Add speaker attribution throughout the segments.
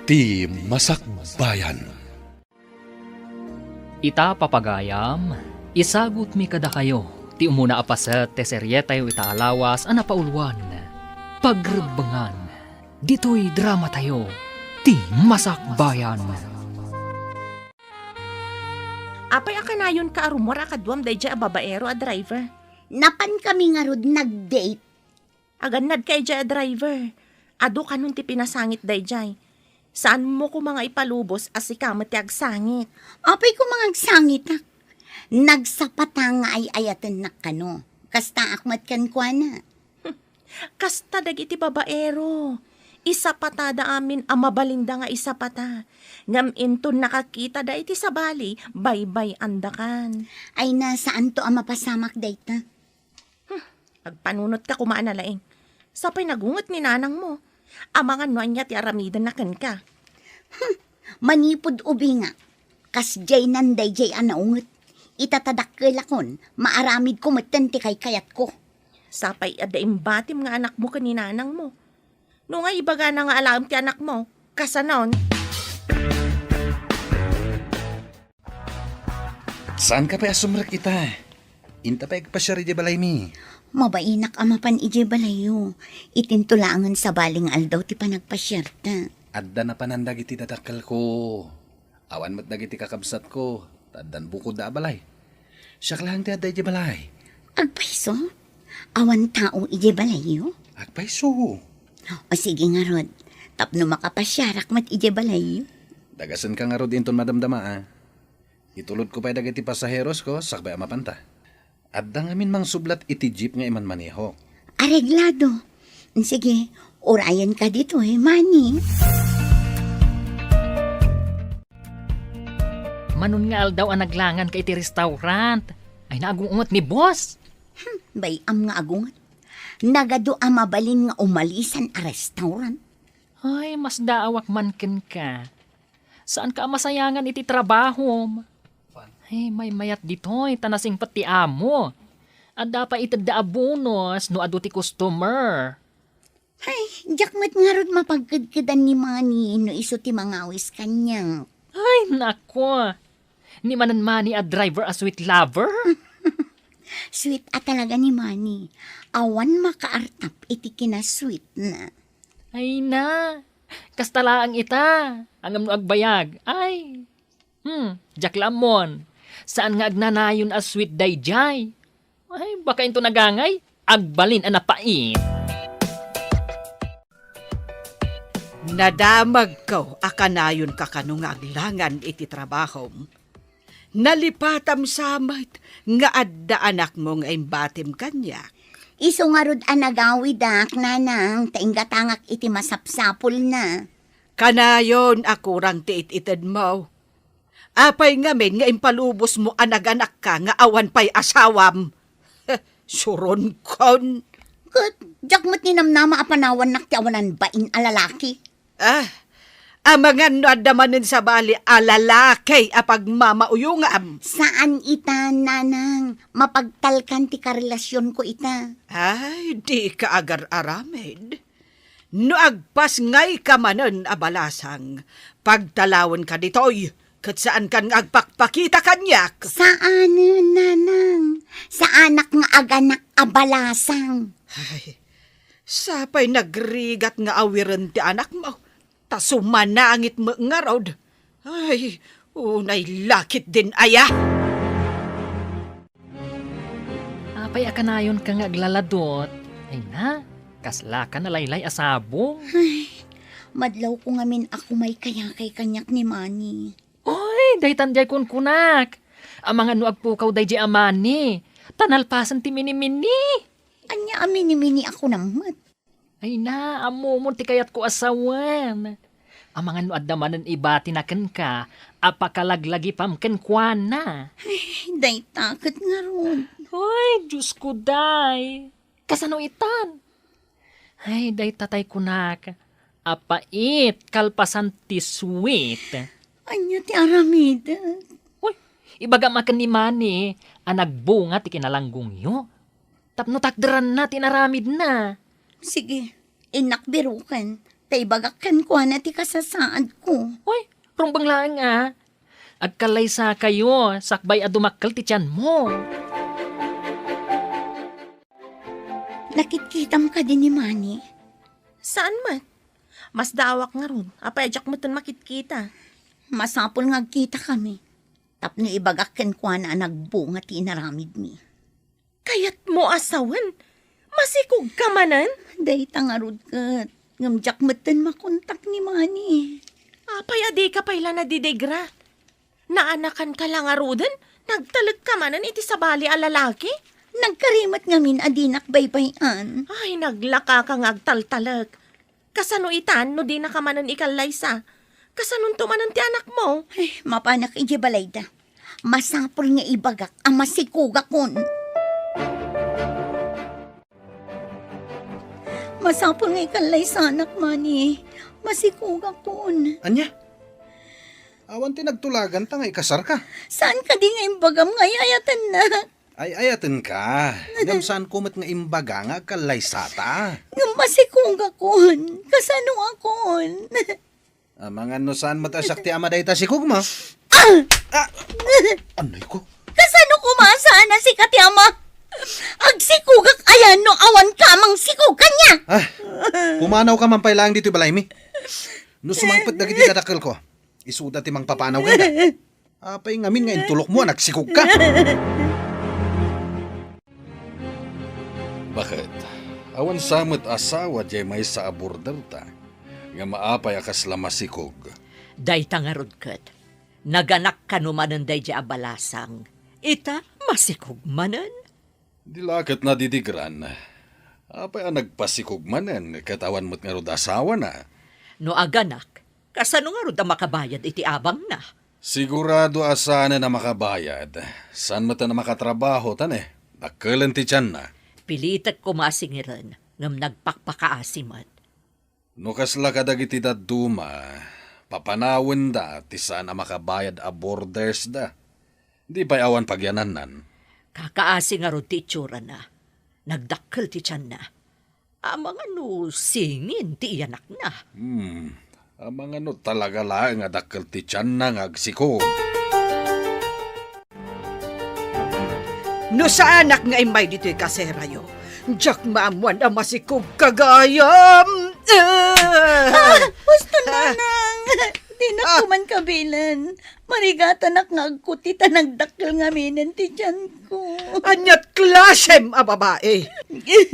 Speaker 1: Ti Masakbayan.
Speaker 2: Ita papagayam, isagot mi kada kayo, ti umuna apaset te seryetayo ita alawas ana pauluan. Pagrebengan, dito'y drama tayo, ti Masakbayan.
Speaker 3: Apay akanayon ka arumor akadwam dayjay a babaero a driver.
Speaker 4: Napan kami nga rod nag-date.
Speaker 3: Aganad kay jay a driver. Ado ka nun ti pinasangit dayjay. Saan mo ko mga ipalubos as ikamat ti agsangit?
Speaker 4: Apay ko mga sangit ha. Nagsapata nga ay ayatan na kano. Kasta akmat kan kwa na.
Speaker 3: Kasta dagiti babaero. Isa patada amin ang mabalinda nga isa pata. Ngam inton nakakita da iti sa bali, baybay andakan.
Speaker 4: Ay nasaan to ang mapasamak data?
Speaker 3: Agpanunot ka kumaan na laing. Sapay nagungot ni nanang mo. Amangan no anya ti aramidan na kan ka.
Speaker 4: Manipod ubi nga. Kas jay nanday jay anaungot. Itatadakkel akon, maaramid ko matan ti kay kayat ko.
Speaker 3: Sapay adaim batim nga anak mo kaninanang mo. No nga ibaga na nga alam ti anak mo, kasanon.
Speaker 1: Saan ka pa asumrak ita? Inta pa igpasyari di balay mi.
Speaker 4: Mabainak amapan ije balayo. Itintulangan sa baling aldaw ti panagpasyerta.
Speaker 1: Adda na panandag iti dadakkel ko. Awan mat dagiti kakabsat ko. Taddan bukod da balay. Siyak lang ti adda ije balay.
Speaker 4: Agpaiso? Awan tao ije balayo?
Speaker 1: Agpaiso.
Speaker 4: O sige nga rod. Tapno makapasyarak mat ije balayo.
Speaker 1: Dagasan ka nga rod inton madamdama ah. Itulod ko pa dagiti pasaheros ko sakbay amapanta. Adda ngamin mang sublat iti jeep nga iman maneho.
Speaker 4: Areglado. Sige, orayan ka dito Manny.
Speaker 2: Manon nga aldaw ang naglangan kay iti restaurant. Ay naagungot ni boss.
Speaker 4: Bayam nga agungat. Nagado ang mabalin nga umalisan a restaurant.
Speaker 2: Ay, mas daawak man ken ka. Saan ka masayangan iti trabaho? Ay, may mayat dito'y tanasing pati amo. Adda pa itadda abonos no adu ti customer.
Speaker 4: Ay, jakmat nga rod mapagkadkadan ni Manny no iso ti mangawis kanya.
Speaker 2: Ay, nako. Ni manan mani a driver a sweet lover?
Speaker 4: Sweet at talaga ni Manny. Awan makaartap iti kinasweet na.
Speaker 2: Ay na. Kastalaang ita. Angam no agbayag. Ay. Jak lamon. Saan nga agnanayon a sweet dayjay? Ay, baka into nagangay. Agbalin ang napait.
Speaker 5: Nadamag ko akanayon ka kanong aglangan iti trabaho. Nalipatam samait nga adda anak mo nga imbatim kanya.
Speaker 4: Iso nga rod anagawi dak nanang tainggatangak iti masapsapol na.
Speaker 5: Kanayon akurang tiit-itad mo. Apay ngamin nga impalubos mo anak-anak ka nga awan pa'y asawam. Suron kon.
Speaker 4: Kat, jakmat ni namnama apanawan nak ti awanan bain alalaki.
Speaker 5: Amangan no adamanin sa bali alalakay apag mamauyungam.
Speaker 4: Saan ita nanang mapagtalkan ti karelasyon ko ita?
Speaker 5: Ay, di ka agar-aramid. No agpas ngay ka manon abalasang, pagtalawon ka ditoy, kat saan kan agpakpakita kanyak.
Speaker 4: Saan nanang? Sa anak nga aganak abalasang.
Speaker 5: Ay, sapay nagrigat nga awiran ti anak mo, tasumanangit mo nga rod. Ay, unay lakit din aya.
Speaker 2: Apay akanayon ka nga aglaladot. Ay na. Kasla ka na laylay asabo.
Speaker 4: Madlaw ko ngamin ako may kaya kay kanyak ni Manny.
Speaker 2: Oy, day tanjay kun kunak. Ang mga nuag pukaw day di amani. Tanalpasan ti mini-mini.
Speaker 4: Anya amini-mini ako namat.
Speaker 2: Ay na, amo mo ti kayat ko asawan. Ang mga nuad damanan iba tinaken ka, apakalaglagi pamken kwa na.
Speaker 4: Day takot nga ron.
Speaker 2: Hoy, Diyos ko day. Kasano itan? Ay, day tatay kunak. Apait, kalpasan ti sweet.
Speaker 4: Anya ti aramida.
Speaker 2: Uy, ibaga makan ni Manny, ang nagbunga ti kinalanggong yo. Tapno takderan na, tinaramid na.
Speaker 4: Sige, inakbirukan. Tay bagakan ko na ti kasasaad ko.
Speaker 2: Hoy, rumbang lang Agkalay sa kayo, sakbay a dumakkel ti tiyan mo.
Speaker 4: Nakitkitam ka din ni Manny.
Speaker 3: Saan man? Mas dawak nga ron. Apay ajak mo ton makitkita.
Speaker 4: Masapol nga kita kami. Tapno ibagakan ko na nagbunga ti naramid mi.
Speaker 3: Kayat mo asawan. Masikog ka manan.
Speaker 4: Day tangarod kat. Ngamjak matan makontak ni Manny.
Speaker 3: Apay adi ka payla na didegra. Naanakan ka lang arudan. Nagtalag ka manan iti sabali a lalaki.
Speaker 4: Nagkarimat ngamin adinak baybayan.
Speaker 3: Ay, naglaka ka ngagtaltalag. Kasano itan no di na ka manan ikalaysa. Kasanon to manan ti anak mo.
Speaker 4: Ay, mapanak iji balayda. Masapol nga ibagak ang masikuga kon. Masapol nga ikalay sa anak, Manny. Masikuga kon.
Speaker 1: Anya? Awan ti nagtulagan ta nga ikasar ka.
Speaker 4: Saan ka di nga imbagam nga yayatan na?
Speaker 1: Ay ayaten ka. Ngam saan kumat nga imbaga nga kalaysata.
Speaker 4: Nga masikuga kon. Kasano akon?
Speaker 1: Mga no saan matasyak ti ama dayta si kugma. Anay ko?
Speaker 4: Kasano kumasa na si Katyama? Agsikugak ayan no awan kamang sikugan niya.
Speaker 1: Pumanaw ka man pailang dito balay mi. No sumangpet dagiti kadakkel ko. Isuda ti mang papanaw ganda. Apay ngamin nga intulok mo nagsikog ka. Bakit? Awan samot asawa jay may sa aborder ta. Nga maapay akas lamasikog.
Speaker 5: Day tangarod kat. Naganak ka numanan day di abalasang. Ita masikog manan.
Speaker 1: Dilakit na didigran. Apay ang nagpasikog manan. Katawan mo't nga rod asawa na.
Speaker 5: No aganak, kasano nga rod ang makabayad iti abang na.
Speaker 1: Sigurado asana na makabayad. San mo ta na makatrabaho tan Dakkelan ti tiyan na.
Speaker 5: Pilitak kumasingiran ngam nagpakpakaasimat.
Speaker 1: No kasla ka dagiti daduma, papanawin da ti saan a makabayad a borders da. Di ba awan pagyananan?
Speaker 5: Kakaasi nga rod ti itsura na. Nagdakkel ti tiyan na. Amang ano singin ti iyanak na.
Speaker 1: Amang ano talaga lang nga dakkel ti tiyan na ngagsikog.
Speaker 5: No sa anak nga imay dito'y kaserayo. Diyak maamuan ang masikog kagayam.
Speaker 4: Gusto na nang. Di na kuman kabilan. Marigata nak ngagkutita nagdakkel nga minen ti tiyan ko.
Speaker 5: Anyat klasem a babae.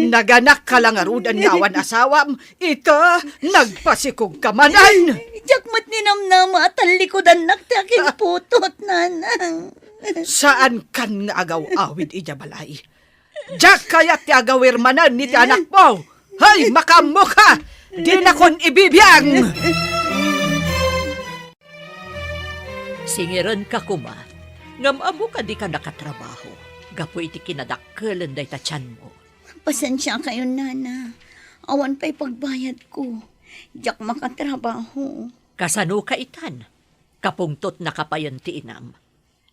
Speaker 5: Naganak ka lang arudan nga awan asawam. Ita, nagpasikog ka manan.
Speaker 4: Jakmat ni namnama at talikodan nakti aking putot, nanang.
Speaker 5: Saan kan nga agaw-awid ija balay? Diyak kayat ti agawir manan ni ti anak mo. Hay, makamo ka! Di na kon ibibiyang! Singiran ka kuma. Ngam-amo ka di ka nakatrabaho. Gapo iti kinadakkelan day tatyan mo.
Speaker 4: Pasensya kayo, nana. Awan pa'y pagbayad ko. Jak makatrabaho.
Speaker 5: Kasano ka itan? Kapungtot na kapayan ti inam.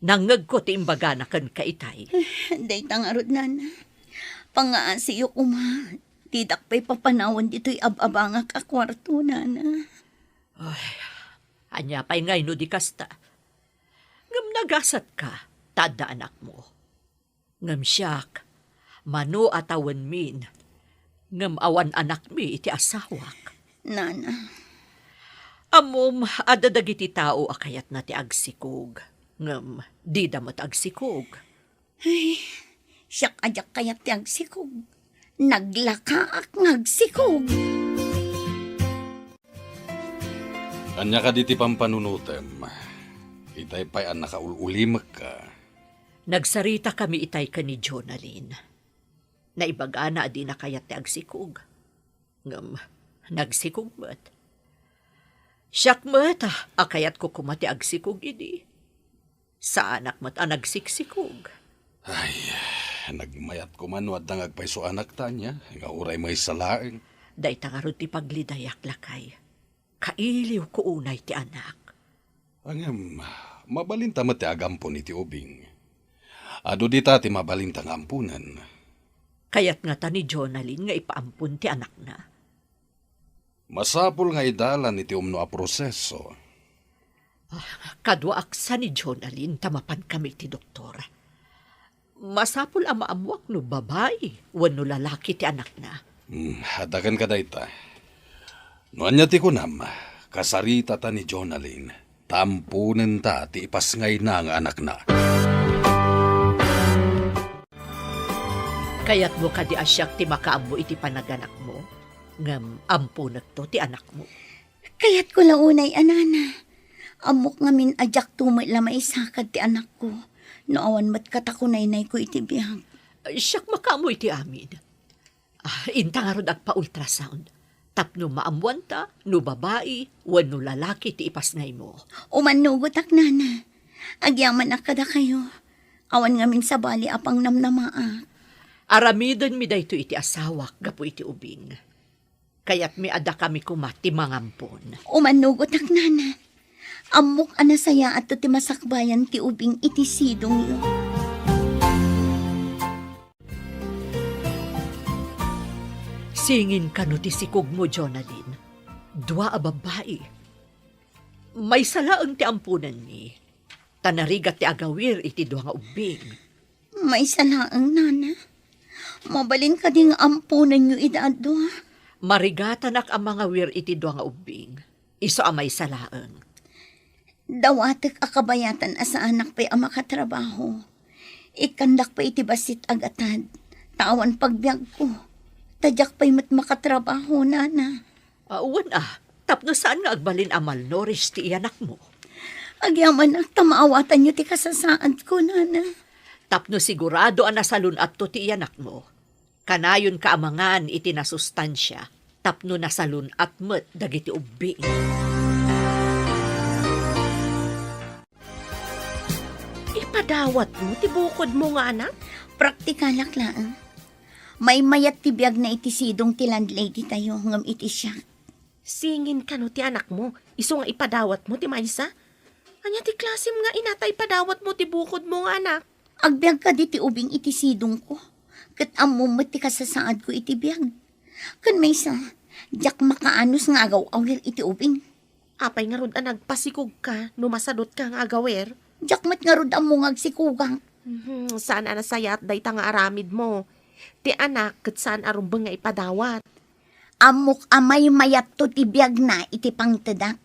Speaker 5: Nangag ko ti imbaga na kan kaitay.
Speaker 4: Day tangarod, nana. Pangaasiyo kuma. Didak pa'y papanawan dito'y ababangak a kwarto, nana.
Speaker 5: Anya pa'y ngay no di kasta. Ngam nagasat ka, tada anak mo. Ngam siyak, mano atawan min. Ngam awan anak mi iti asawak.
Speaker 4: Nana.
Speaker 5: Amom, adadagiti tao akayat na ti agsikog. Ngam, di damot agsikog.
Speaker 4: Ay, siyak ajak kayat ti agsikog. Naglakaak ngagsikog.
Speaker 1: Anya ka diti pampanunutem. Itay pa'y ang nakaululimak ka.
Speaker 5: Nagsarita kami itay ka ni Jonalyn. Naibaga na adi na kayat ti agsikog. Ngam, nagsikog mat. Siyak mat, akayat ko kumati agsikog idi. Sa anak mat ang nagsiksikog.
Speaker 1: Ay, nagmayat ko man wad nang agpaiso anak ta niya. Nga uray may salaeng.
Speaker 5: Day tangarod ti paglidayak lakay. Kailiw ko unay ti anak.
Speaker 1: Angam, mabalinta mo ti agampon iti ubing. Ado di ti mabalintang ampunan.
Speaker 5: Kayat nga ta ni Jonalyn nga ipaampun ti anak na.
Speaker 6: Masapul nga idalan iti umno a proseso.
Speaker 5: Kadwa aksa ni Jonalyn, tamapan kami ti doktor. Masapul ang maamuak no babae, wano lalaki ti anak na.
Speaker 6: Hadakan ka dayta. Noanya ti kunam, kasarita ta ni Jonalyn, tampunen ta ti ipasngay na ang anak na.
Speaker 5: Kaya't mo kadi asyak ti makaammo iti panaganak mo, ngam ampunag to ti anak mo.
Speaker 4: Kaya't ko launay, anana. Amok ngamin ajak tumay lamay sakad ti anak ko. No awan mat katakunay-nay ko iti biyag.
Speaker 5: Siyak makaammo iti amin. Inta nga rod agpa-ultrasound. Tapno maamuan ta, no babae, wano lalaki ti ipasngay mo.
Speaker 4: Umanugot ak, nana. Agyaman ak kada kayo. Awan ngamin sa bali apang namnamaa.
Speaker 5: Aramidon mi dayto iti asawak, gapo iti ubing. Kaya't mi ada kami kumati mangampon.
Speaker 4: Umanugot ak, nana. Amok anasaya at ti masakbayan ti ubing iti sidong yo.
Speaker 5: Singin ka no ti sikog mo, Jonalyn. Dua a babae. May salaang ti ampunan ni. Tanarigat ti agawir iti dua nga ubing.
Speaker 4: May salaang, nana. Mabalin ka ding ampunan nyo idado.
Speaker 5: Marigatanak ang mga wir iti dua nga ubing. Iso amay salaang.
Speaker 4: Dawatek akabayatan asa anak pa'y ama katrabaho. Ikandak pa iti basit agatad. Tawan pagbiag ko. Tadyak pa'y mat makatrabaho, nana.
Speaker 5: Uwan tapno saan nga agbalin amal nourish ti iyanak mo?
Speaker 4: Agyaman ak tamaawatan nyo ti kasasaad ko, nana.
Speaker 5: Tapno sigurado ang nasalun at to ti iyanak mo. Kanayon kaamangan iti nasustansya. Tapno nasalun at met dagiti ubing.
Speaker 3: Ipadawat mo, tibukod mo nga anak.
Speaker 4: Praktikalak lang. May mayat ti biyag na iti sidong ti landlady tayo ngam iti siya.
Speaker 3: Singin ka no ti anak mo, iso nga ipadawat mo ti maysa. Anya ti klasim nga inata ipadawat mo ti bukod mo nga anak.
Speaker 4: Agbyag ka di ti ubing iti sidong ko. Kat amumot ti kasasaad ko iti biyag. Kan may sa, diyak makaanos nga agaw awir iti ubing.
Speaker 3: Apay nga rod nagpasikog ka, numasadot ka nga agawer.
Speaker 4: Diyak mat nga rod among agsikugang.
Speaker 3: Saan anasayat dayta nga aramid mo. Ti anak, kat saan arumbang nga ipadawat.
Speaker 4: Amok amay mayat to ti biyag na iti pangtedak.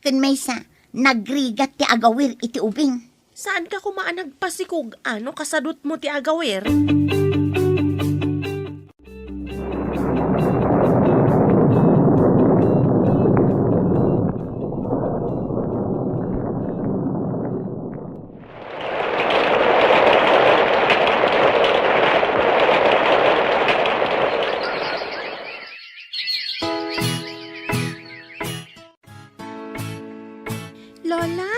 Speaker 4: Kan may sa, nagrigat ti agawir iti ubing.
Speaker 3: Saan ka kumaan nagpasikog, ano kasadot mo ti agawer?
Speaker 4: Lola,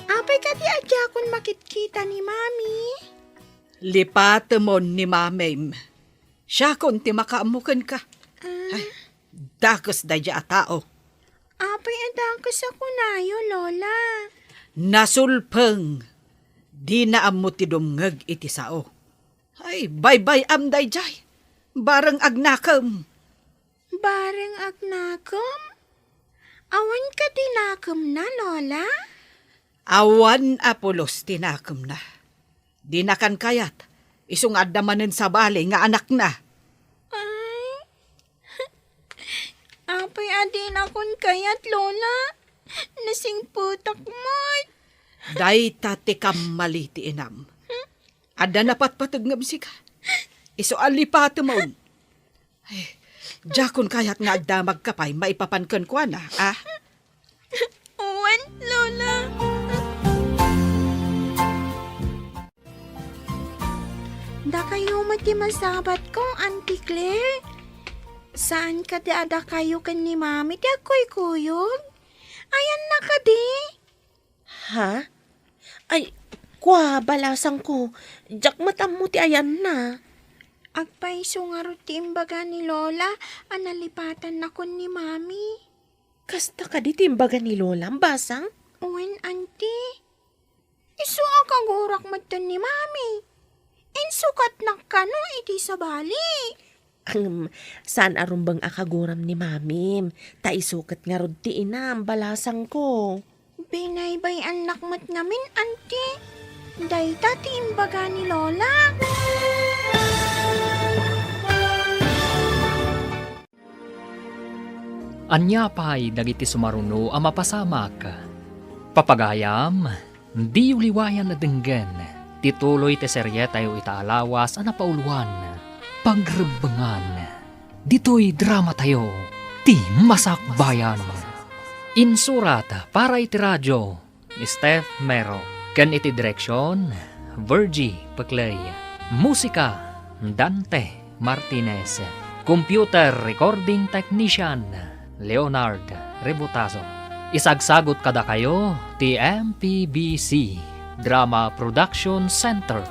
Speaker 4: apay ka di adya makitkita ni Mami.
Speaker 7: Lipatemon ni Mamem. Siya kung ti makaamukan ka. Ay, dakos da dya tao.
Speaker 4: Apay adangkas ako nayo, Lola.
Speaker 7: Nasulpeng. Di na amo ti dumngag iti sao. Ay, bye-bye am day jay. Barang agnakam.
Speaker 4: Bareng agnakom? Awan ka dinakom na, Lola?
Speaker 7: Awan apulos tinakam na. Di na kan kayat. Isung adamanen sa bali nga anak na.
Speaker 4: Ay, apay adin akon kayat, Lola. Nasing putak mo.
Speaker 7: Day tati kamali ti inam. Ada napat patagngam sika. Iso alipatemon. Ay, jakon kayat nga adamag kapay maipapankan ko na, ah?
Speaker 4: Uwan, Lola. Da kayo matimasabat kong Auntie Claire. Saan ka di ada kayo kan ni Mami? Di ako'y kuyog. Ayan na ka di.
Speaker 3: Ha? Ay, kwa, balasang ko. Jak matam mo ti ayan na.
Speaker 4: Agpaiso nga ti imbaga ni Lola, analipatan na kon ni Mami.
Speaker 3: Kasta ka di timbaga ni Lola, basang?
Speaker 4: Uwan, Auntie. Isu akagurak matan ni Mami. Insukat na kano iti sa bali.
Speaker 3: Saan arumbang akaguram ni mamim? Ta isukat nga rod ti inam, balasang ko.
Speaker 8: Binaybay anak mat ngamin, auntie. Dayta ti imbaga ni Lola.
Speaker 2: Anya pa'y dagiti sumaruno ang mapasamak. Papagayam, di uliwayan na denggen. Tituloy te serye tayo itaalawas ang napauluan. Pagrebangan. Dito'y drama tayo. Ti Masakbayan. Insurat para iti radyo. Steph Mero. Ken iti direksyon. Virgie Paclay. Musika. Dante Martinez. Computer recording technician. Leonard Rebutaso. Isagsagot kada kayo ti MPBC Drama Production Center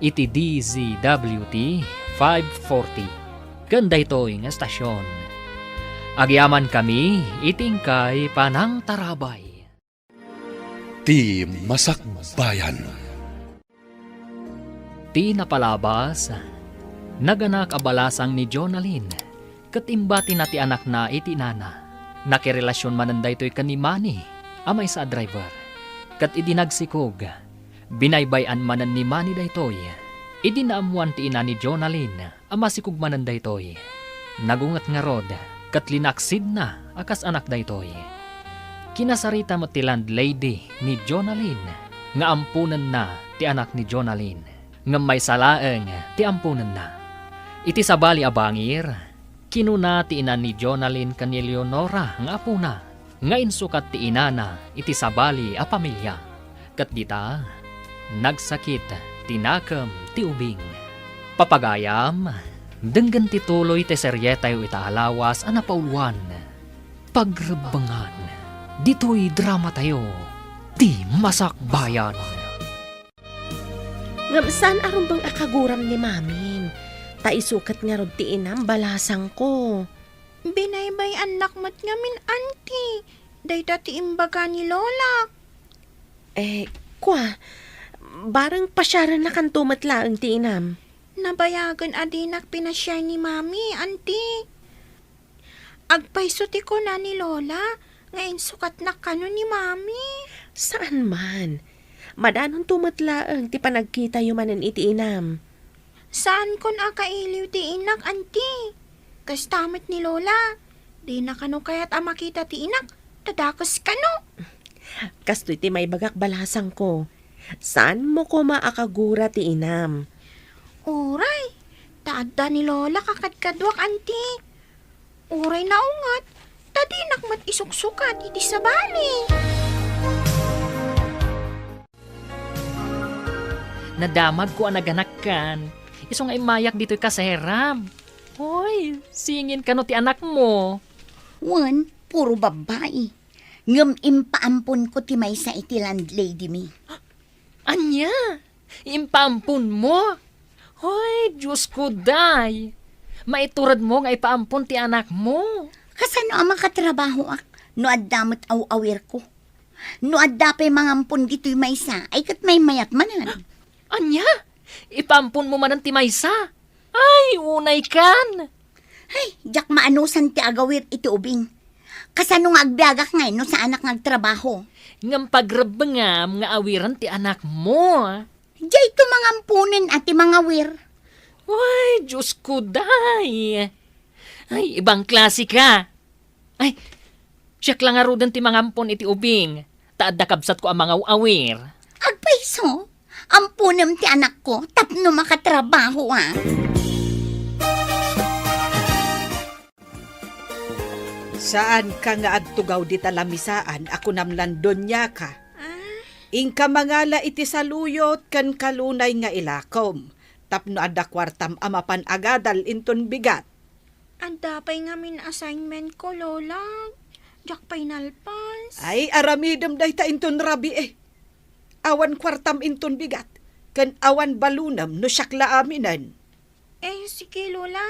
Speaker 2: iti DZWT 540 kanda ito'y nga estasyon. Agyaman kami itingkay panang tarabay.
Speaker 6: Ti Masakbayan.
Speaker 2: Ti napalabas naganak abalasang ni Jonalyn katimbati na ti anak na iti nana. Nakirelasyon mananday to'y kanimani, amay sa driver. Kat idinagsikog, binaybayan manan ni Manny daytoy. Idinaamuan ti ina ni Jonalyn, ama sikog mananday to'y. Nagungat nga rod, kat linaksid na akas anak daytoy. Kinasarita mo ti landlady ni Jonalyn, nga ampunan na ti anak ni Jonalyn, nga may salaeng ti ampunan na. Iti sabali abangir, kinuna ti ina ni Jonalyn kan ni Leonora nga apuna, nga insukat ti inana iti sabali a pamilya. Kat dita, nagsakit tinakam ti ubing. Papagayam, denggan ti tuloy ti serye tayo itaalawas a napauluan. Pagrebangan, dito'y drama tayo, ti Masakbayan.
Speaker 3: Ngam saan arumbang akaguram ni mamim? Ta isukat nga rod ti inam, balasang ko.
Speaker 8: Binaybay anak mat ngamin, auntie. Dayta ti imbaga ni Lola.
Speaker 3: Kwa, barang pasyaran na kantumat laang ti inam.
Speaker 8: Nabayagan adinak pinasya ni mami, auntie. Agpaiso ti ko na ni Lola. Ngayon sukat na kano ni mami.
Speaker 3: Saan man? Madanon tumatlaang ti panagkita yumanan iti inam.
Speaker 8: Saan kon akailiw ti inak, auntie? Kastamit ni Lola. Di na kano kaya't makita ti inak. Tadakas kano.
Speaker 3: Kastoy ti may bagak balasang ko. Saan mo ko maakagura ti inam?
Speaker 8: Uray, taadda ni Lola kakadkadwak, auntie. Uray na ungat. Tadinak mat isuksukat iti sabali.
Speaker 2: Nadamag ko ang naganakkan. Iso nga imayak dito'y kaseram. Hoy, singin ka no ti anak mo.
Speaker 4: Wan, puro babae. Ngam impaampon ko ti maysa iti landlady mi.
Speaker 2: Anya, impampun mo. Hoy, Diyos ko day. Maiturad mo nga ipaampun ti anak mo.
Speaker 4: Kasano ang makatrabaho ak? No addamat awir ko. No addapay mangampon dito'y maysa, ay kat may mayat manan.
Speaker 2: Anya, ipampun mo man ang timaysa. Ay, unay kan.
Speaker 4: Ay, jak maanusan ti agawir iti ubing. Kasano nga agbiagak ngay no sa anak ngagtrabaho.
Speaker 2: Ngam pagrabangam nga awiran ti anak mo.
Speaker 4: Diyay ito mangampunin at ti mga wir.
Speaker 2: Ay, Diyos ko day. Ay, ibang klase ka. Ay, siyak lang nga rudan ti mangampon iti ubing. Taadda kabsat ko ang mga awir.
Speaker 4: Agpaiso, ampunem ti anak ko, tapno makatrabaho
Speaker 7: Saan ka nga adtugaw di talamisaan, ako namlandon niya ka. Ingka mangala iti saluyot kan kalunay nga ilakom. Tapno adda kwartam amapan agadal inton bigat.
Speaker 8: Anda pa'y ngamin assignment ko, Lola. Jak pa'y nalpas.
Speaker 7: Ay, aramidem day ta inton rabi Awan kwartam inton bigat. Kan awan balunam no syakla aminan.
Speaker 8: Sige, Lola.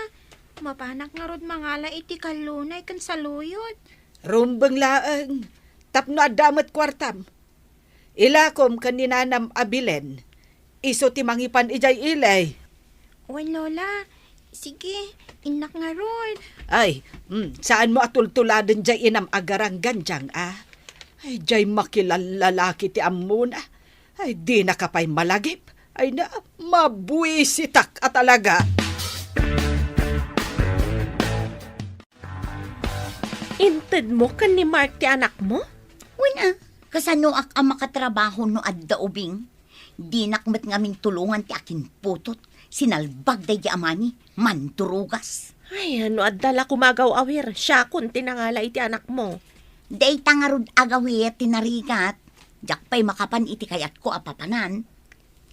Speaker 8: Mapanak nga rod mangala iti kalunay kan saluyot.
Speaker 7: Rumbeng laeng. Tapno adamat kwartam. Ilakom kan ninanam abilen. Iso ti mangipan ijay ilay.
Speaker 8: Wen, Lola. Sige, inak nga Rod.
Speaker 7: Ay, saan mo atultuladan jay inam agarang ganjang, ah? Ay, jay makilalalaki ti amuna. Ay, di na kapay malagip. Ay na, mabuisitak at talaga.
Speaker 3: Inted mo kan ni Mark ti anak mo?
Speaker 4: Wala, kasano ak ang makatrabaho no adda ubing. Di nakmat ngamin tulungan ti akin putot. Sinalbag day amani, manturugas.
Speaker 3: Ay, ano adala kumagaw awir. Siya kun tinangala iti anak mo.
Speaker 4: Day tangarod agawit tinarigat. Jak pa'y makapan iti kayat ko apapanan.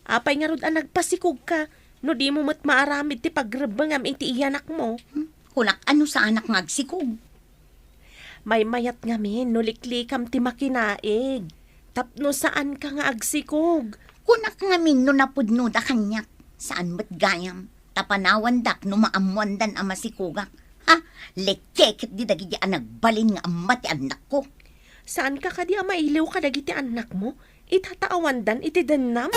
Speaker 3: Apay nga rod ang nagpasikog ka. No di mo mat maaramid ti pagrebengam iti iyanak mo.
Speaker 4: Kunak ano sa anak ngagsikog.
Speaker 3: May mayat ngamin, no liklikam ti makinaig. Tapno saan ka nga agsikog.
Speaker 4: Kunak ngamin no napudno da kanyak. Saan mat gayam. Tapanawan dak no maamuandan ang masikugak. Ha? Lekeket di dagi ang nagbalin nga amma ti anak ko.
Speaker 3: Saan ka kadi mailiw ka dagiti anak mo? Itataawandan iti denam?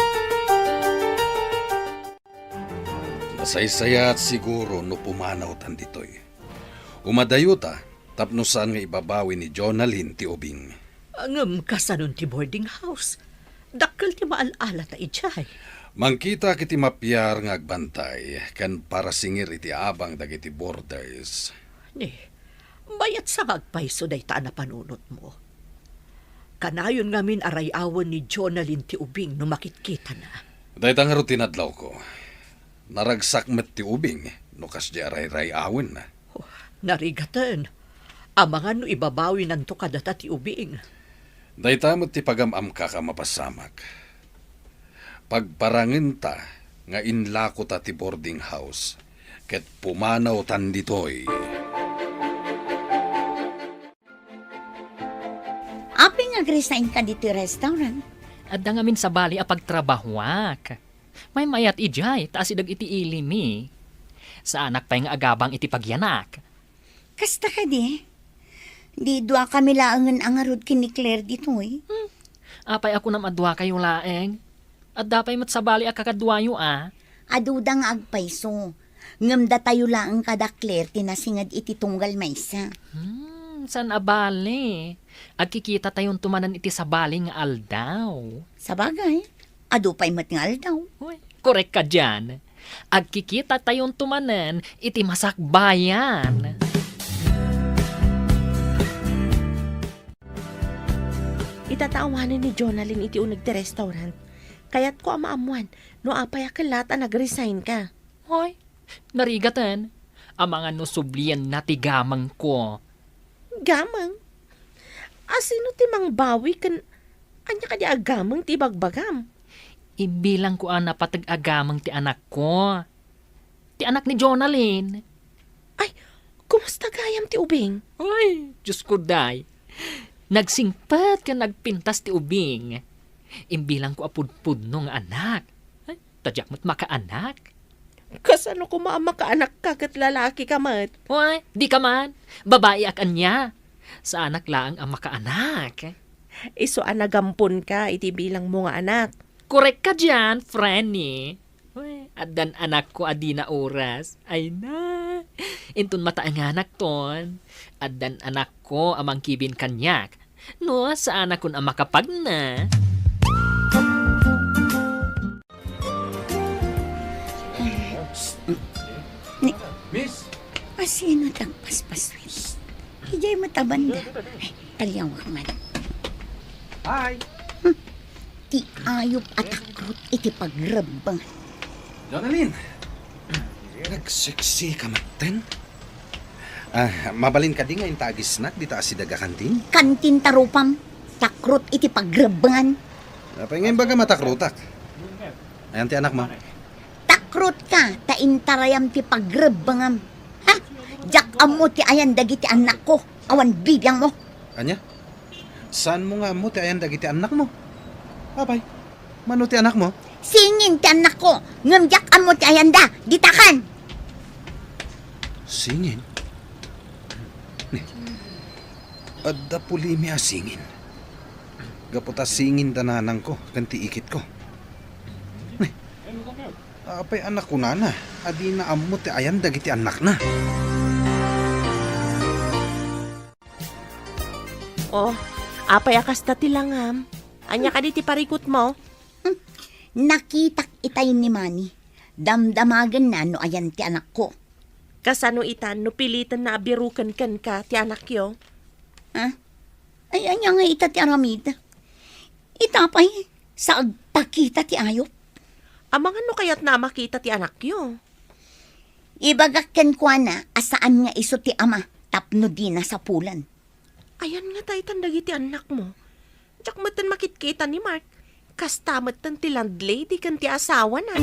Speaker 6: Masaysaya at siguro no pumanaw tan ditoy. Umadayuta, tapno saan nga ibabawi ni Jonalyn ti ubing.
Speaker 5: Angam kasanon ti boarding house. Dakkel ti maalala ta ijay.
Speaker 6: Mangkita kiti mapyar nga agbantay, kan para singir iti abang dagiti borders.
Speaker 5: Ni, bayat sa magpaiso day taan na panunot mo. Kanayon ngamin arayawan ni Jonalyn ti ubing no makitkita na.
Speaker 6: Dahit ang rutinadlaw ko, naragsak met ti ubing, no kas di aray-rayawan na.
Speaker 5: Oh, narigatan. Amangan no ibabawi nanto kadata ti ubing.
Speaker 6: Dahit amot ti pagamam ka mapasamak. Pagparangin ta, nga inlako ta ti boarding house, ket pumanaw tan ditoy.
Speaker 4: Api nga resign ka dito restaurant.
Speaker 2: Adda ngamin sa bali a pagtrabahuak. May mayat ijay, taas idag iti ilimi. Sa anak pa'y nga agabang iti pagyanak.
Speaker 4: Kasta ka di. Di dua kami laangan ang arod kini Claire dito eh.
Speaker 2: Apay ako nam adwa kayo laeng. Adda pa'y matsabali a kakadwayo ah.
Speaker 4: Aduda nga agpaiso. Ngamda tayo laang kada Claire tinasingad iti tunggal maysa.
Speaker 2: San abali? Agkikita tayon tumanan iti sabali nga aldaw.
Speaker 4: Sa bagay, adu pa'y matngal daw.
Speaker 2: Uy, korek ka dyan. Agkikita tayon tumanan iti masakbayan.
Speaker 3: Itataawanan ni Jonalyn iti unag ti restaurant. Kaya't ko amaamuan, no apay akalat a nag-resign ka.
Speaker 2: Hoy, narigatan. Ang mga nusublian na tigamang ko.
Speaker 3: Gamang? Asino ti mang bawi kan... Anya ka di agamang ti bagbagam?
Speaker 2: Imbilang ko ang napatag-agamang ti anak ko. Ti anak ni Jonalyn.
Speaker 3: Ay, kumusta gayam ti ubing?
Speaker 2: Ay, Diyos ko day. Nagsingpat ka nagpintas ti ubing. Imbilang ko apudpud nung anak. Ay, tadyak mo't makaanak.
Speaker 3: Kasano ko maama ka anak ka kat lalaki ka mat?
Speaker 2: Uy, di ka man. Babae ak anya. Sa anak lang ang makaanak.
Speaker 3: Iso anagampon ka iti bilang mo nga anak.
Speaker 2: Korek ka dyan, Franny. Uy, adan anak ko adi na oras. Ay na. Intun mata ang anak ton. Adan anak ko amang kibin kanyak. No, sa anak kun ang makapag na.
Speaker 6: Miss!
Speaker 4: Asino tang paspaswin? Hijay matabanda. Talyawak man.
Speaker 1: Hi!
Speaker 4: Ti ayop at akrot iti pagrabang.
Speaker 6: Jonalyn!
Speaker 1: Nagseksi ka maten? Mabalin ka di nga yung tagis nak, di taas si daga kantin?
Speaker 4: Kantin tarupam. Takrot iti pagrabangan.
Speaker 1: Apay ngayon baga matakrutak. Ayan ti anak mo.
Speaker 4: Takrot ka, taintarayam ti pagrabangam. Ha? Jak amo ti ayan dagiti anak ko. Awan bibiyang mo.
Speaker 1: Anya? Saan mo nga mo ti ayan dagiti anak mo? Apay, mano ti anak mo?
Speaker 4: Singin ti anak ko. Ngamjak amo ti ayan da. Ditakan.
Speaker 1: Singin? Adda pulimi a singin. Gaputa singin dananang ko, kanti ikit ko. Apay anak ko na. Adi na amo ti ayan dagiti anak na.
Speaker 3: Oh, apay akasta tilangam. Anya ka di ti parikot mo?
Speaker 4: Nakitak itay ni Manny. Damdamagan na no ayan ti anak ko.
Speaker 3: Kasano itan no pilitan na abirukan kan ka ti anak yo?
Speaker 4: Ha? Ay, anya nga ita ti aramid. Itapay, sa agpakita ti ayop.
Speaker 3: Amang ano kayat na makita ti anak yo?
Speaker 4: Ibagakken ko na, asaan nga iso ti ama, tapno di na sa pulan.
Speaker 3: Ayan nga tayo tandag iti anak mo. Diyak matan makitkita ni Mark. Kastamat tan ti landlady kan ti asawa na.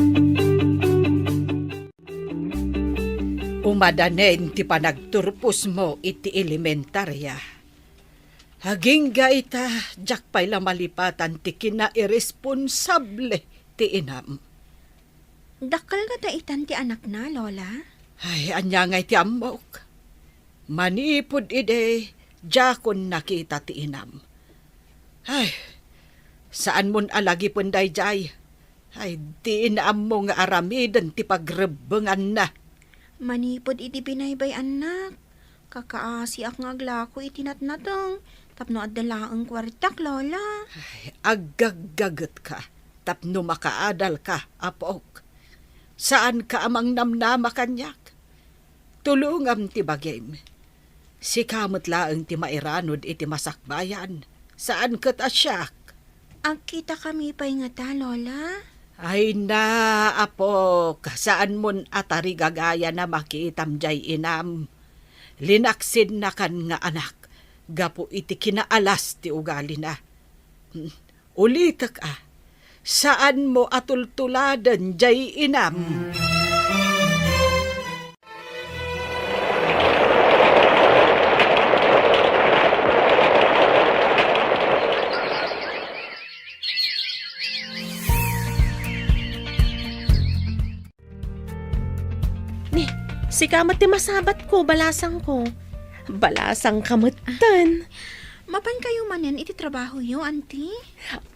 Speaker 7: Umadanen ti panagturpos mo iti elementarya. Haging ga ita, jak pa'y lamalipatan ti kina-irresponsable ti inam.
Speaker 8: Dakal nga daitan ti anak na, Lola.
Speaker 7: Ay, anya nga iti amok. Manipod ide, jakon nakita ti inam. Ay, saan mon alagi punday jay? Ay, di inaam mo nga aramidan ti pagrebengan na.
Speaker 8: Manipod iti binaybay anak. Kakaasi ak nga aglako iti natnatong. Tapno adala ang kwartak, Lola.
Speaker 7: Ay, agagagat ka, tapno makaadal ka, apok. Saan ka amang namnama kanyak? Tulungam ti bagim. Si kamot laeng ti mairanod iti masakbayan. Saan kat asyak?
Speaker 8: Ang kita kami pa'y nga ta, Lola.
Speaker 7: Ay na, apok, saan mon atari gagaya na makitam jay inam. Linaksid na kan nga anak. Gapo iti kinaalas ti ugali na. Ulitak saan mo atultuladan jay inam?
Speaker 3: Si kamat ti masabat ko, balasang ko. Balasang kamutan.
Speaker 8: Mapan kayo manen iti trabaho yo, auntie?